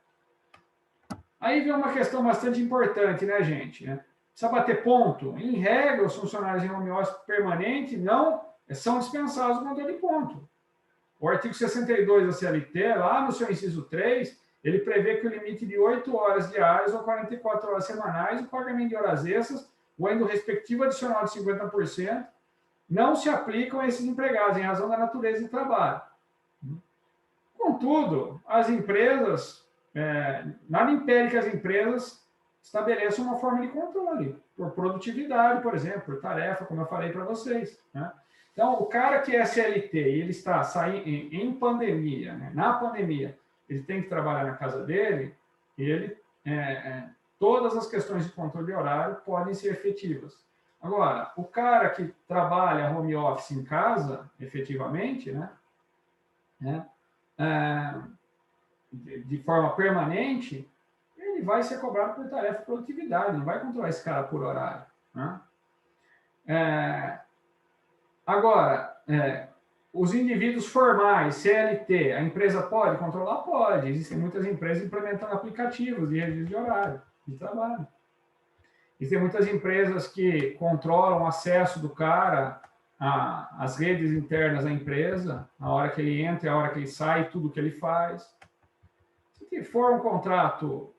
Aí vem uma questão bastante importante, né, gente? Precisa bater ponto. Em regra, os funcionários em home office permanente não são dispensados do controle de ponto. O artigo 62 da CLT, lá no seu inciso 3, ele prevê que o limite de 8 horas diárias ou 44 horas semanais, o pagamento de horas extras, ou ainda o respectivo adicional de 50%, não se aplicam a esses empregados, em razão da natureza do trabalho. Contudo, as empresas, nada impede que as empresas estabeleçam uma forma de controle, por produtividade, por exemplo, por tarefa, como eu falei para vocês. Né? Então, o cara que é CLT e ele está saindo em pandemia, né? Na pandemia, ele tem que trabalhar na casa dele, todas as questões de controle de horário podem ser efetivas. Agora, o cara que trabalha home office em casa, efetivamente, de forma permanente, ele vai ser cobrado por tarefa de produtividade, não vai controlar esse cara por horário. Né? Agora, os indivíduos formais, CLT, a empresa pode controlar? Pode. Existem muitas empresas implementando aplicativos de registro de horário de trabalho. Existem muitas empresas que controlam o acesso do cara às redes internas da empresa, a hora que ele entra, a hora que ele sai, tudo que ele faz. Se for um contrato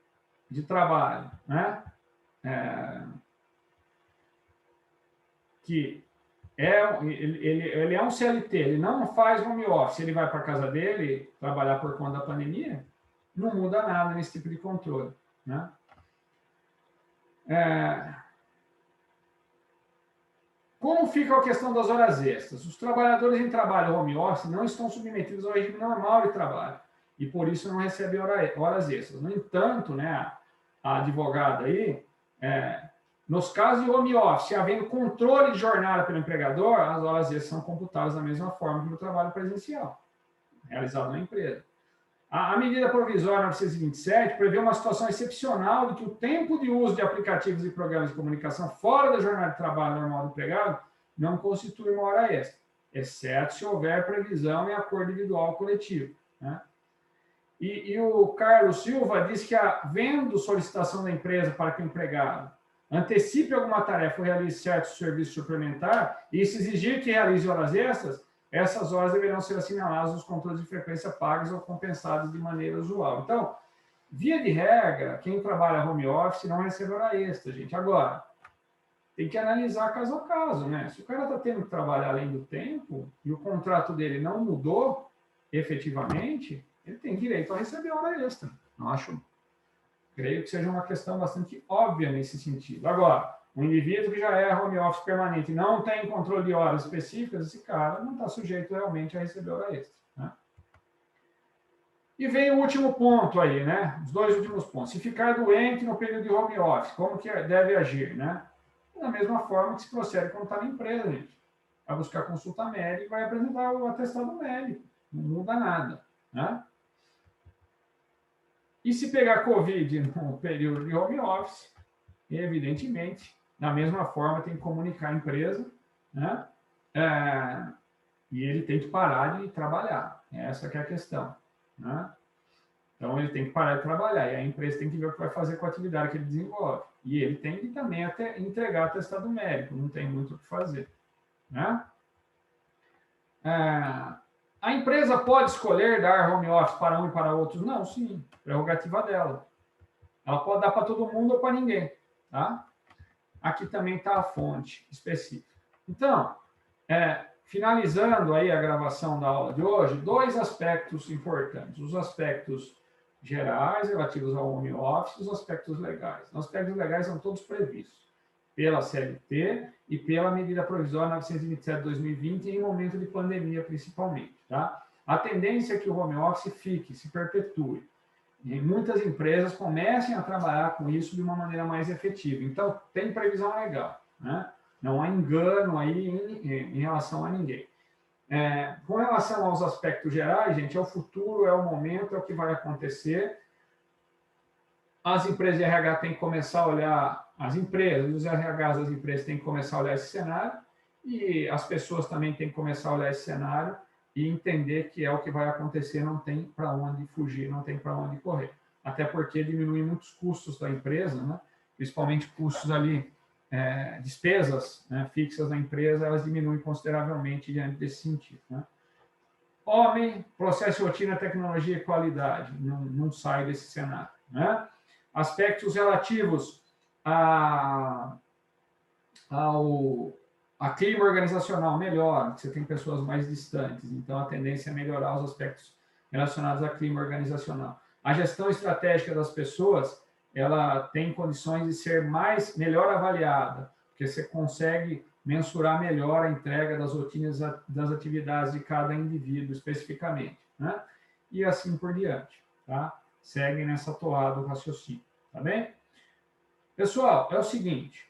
de trabalho, né, que ele é um CLT, ele não faz home office, ele vai para a casa dele trabalhar por conta da pandemia, não muda nada nesse tipo de controle. Né? Como fica a questão das horas extras? Os trabalhadores em trabalho home office não estão submetidos ao regime normal de trabalho e por isso não recebem horas extras. No entanto, né, a advogada aí, nos casos de home office, havendo controle de jornada pelo empregador, as horas extras são computadas da mesma forma que no trabalho presencial, realizado na empresa. A medida provisória 927 prevê uma situação excepcional de que o tempo de uso de aplicativos e programas de comunicação fora da jornada de trabalho normal do empregado não constitui uma hora extra, exceto se houver previsão em acordo individual coletivo. Né? E o Carlos Silva diz que, havendo solicitação da empresa para que o empregado antecipe alguma tarefa ou realize certo serviço suplementar e se exigir que realize horas extras, essas horas deverão ser assinaladas nos controles de frequência pagos ou compensados de maneira usual. Então, via de regra, quem trabalha home office não recebe hora extra, gente. Agora, tem que analisar caso a caso, né? Se o cara está tendo que trabalhar além do tempo e o contrato dele não mudou efetivamente, ele tem direito a receber hora extra. Não acho? Creio que seja uma questão bastante óbvia nesse sentido. Agora, um indivíduo que já é home office permanente e não tem controle de horas específicas, esse cara não está sujeito realmente a receber hora extra. Né? E vem o último ponto aí, né? Os dois últimos pontos. Se ficar doente no período de home office, como que deve agir, né? Da mesma forma que se procede quando está na empresa, gente. Vai buscar consulta médica e vai apresentar o atestado médico. Não muda nada, né? E se pegar Covid no período de home office, evidentemente, da mesma forma, tem que comunicar a empresa, né? E ele tem que parar de trabalhar. Essa que é a questão. né? Então, ele tem que parar de trabalhar, e a empresa tem que ver o que vai fazer com a atividade que ele desenvolve. E ele tem que também até entregar atestado médico, não tem muito o que fazer, né? A empresa pode escolher dar home office para um e para outros? Não, sim, prerrogativa dela. Ela pode dar para todo mundo ou para ninguém, tá? Aqui também está a fonte específica. Então, finalizando aí a gravação da aula de hoje, dois aspectos importantes. Os aspectos gerais relativos ao home office e os aspectos legais. Os aspectos legais são todos previstos pela CLT e pela medida provisória 927 de 2020 em momento de pandemia, principalmente, tá? A tendência é que o home office fique, se perpetue. E muitas empresas comecem a trabalhar com isso de uma maneira mais efetiva. Então, tem previsão legal, né? Não há engano aí em relação a ninguém. Com relação aos aspectos gerais, gente, é o futuro, é o momento, é o que vai acontecer. As empresas de RH têm que começar a olhar, as empresas, os RHs das empresas têm que começar a olhar esse cenário, e as pessoas também têm que começar a olhar esse cenário e entender que é o que vai acontecer, não tem para onde fugir, não tem para onde correr. Até porque diminui muitos custos da empresa, né? Principalmente custos ali, despesas, né, fixas da empresa, elas diminuem consideravelmente diante desse sentido, né? Homem, processo, rotina, tecnologia e qualidade, não sai desse cenário, né? Aspectos relativos a clima organizacional melhora, você tem pessoas mais distantes, então a tendência é melhorar os aspectos relacionados a clima organizacional. A gestão estratégica das pessoas, ela tem condições de ser melhor avaliada, porque você consegue mensurar melhor a entrega das rotinas das atividades de cada indivíduo especificamente, né? E assim por diante, tá? Segue nessa toada o raciocínio, tá bem? Pessoal, é o seguinte,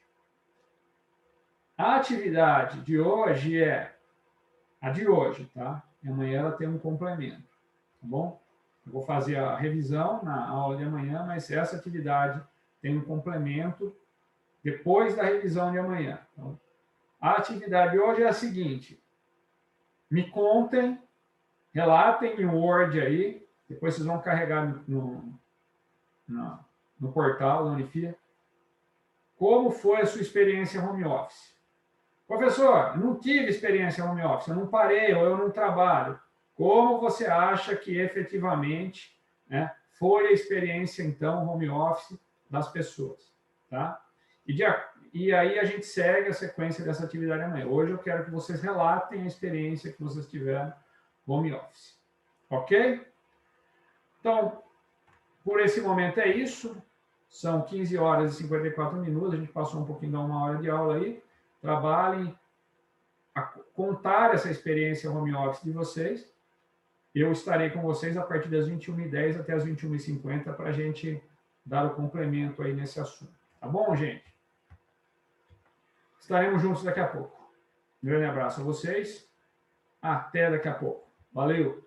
a atividade de hoje é a de hoje, tá? E amanhã ela tem um complemento, tá bom? Eu vou fazer a revisão na aula de amanhã, mas essa atividade tem um complemento depois da revisão de amanhã. Então, a atividade de hoje é a seguinte: me contem, relatem em Word aí, depois vocês vão carregar no portal da Unifia, como foi a sua experiência home office. Professor, não tive experiência home office, eu não parei ou eu não trabalho. Como você acha que efetivamente, né, foi a experiência, então, home office das pessoas? Tá? E aí a gente segue a sequência dessa atividade amanhã. Hoje eu quero que vocês relatem a experiência que vocês tiveram home office. Ok? Então, por esse momento é isso. São 15 horas e 54 minutos. A gente passou um pouquinho de uma hora de aula aí. Trabalhem a contar essa experiência home office de vocês. Eu estarei com vocês a partir das 21h10 até as 21h50 para a gente dar o complemento aí nesse assunto. Tá bom, gente? Estaremos juntos daqui a pouco. Um grande abraço a vocês. Até daqui a pouco. Valeu!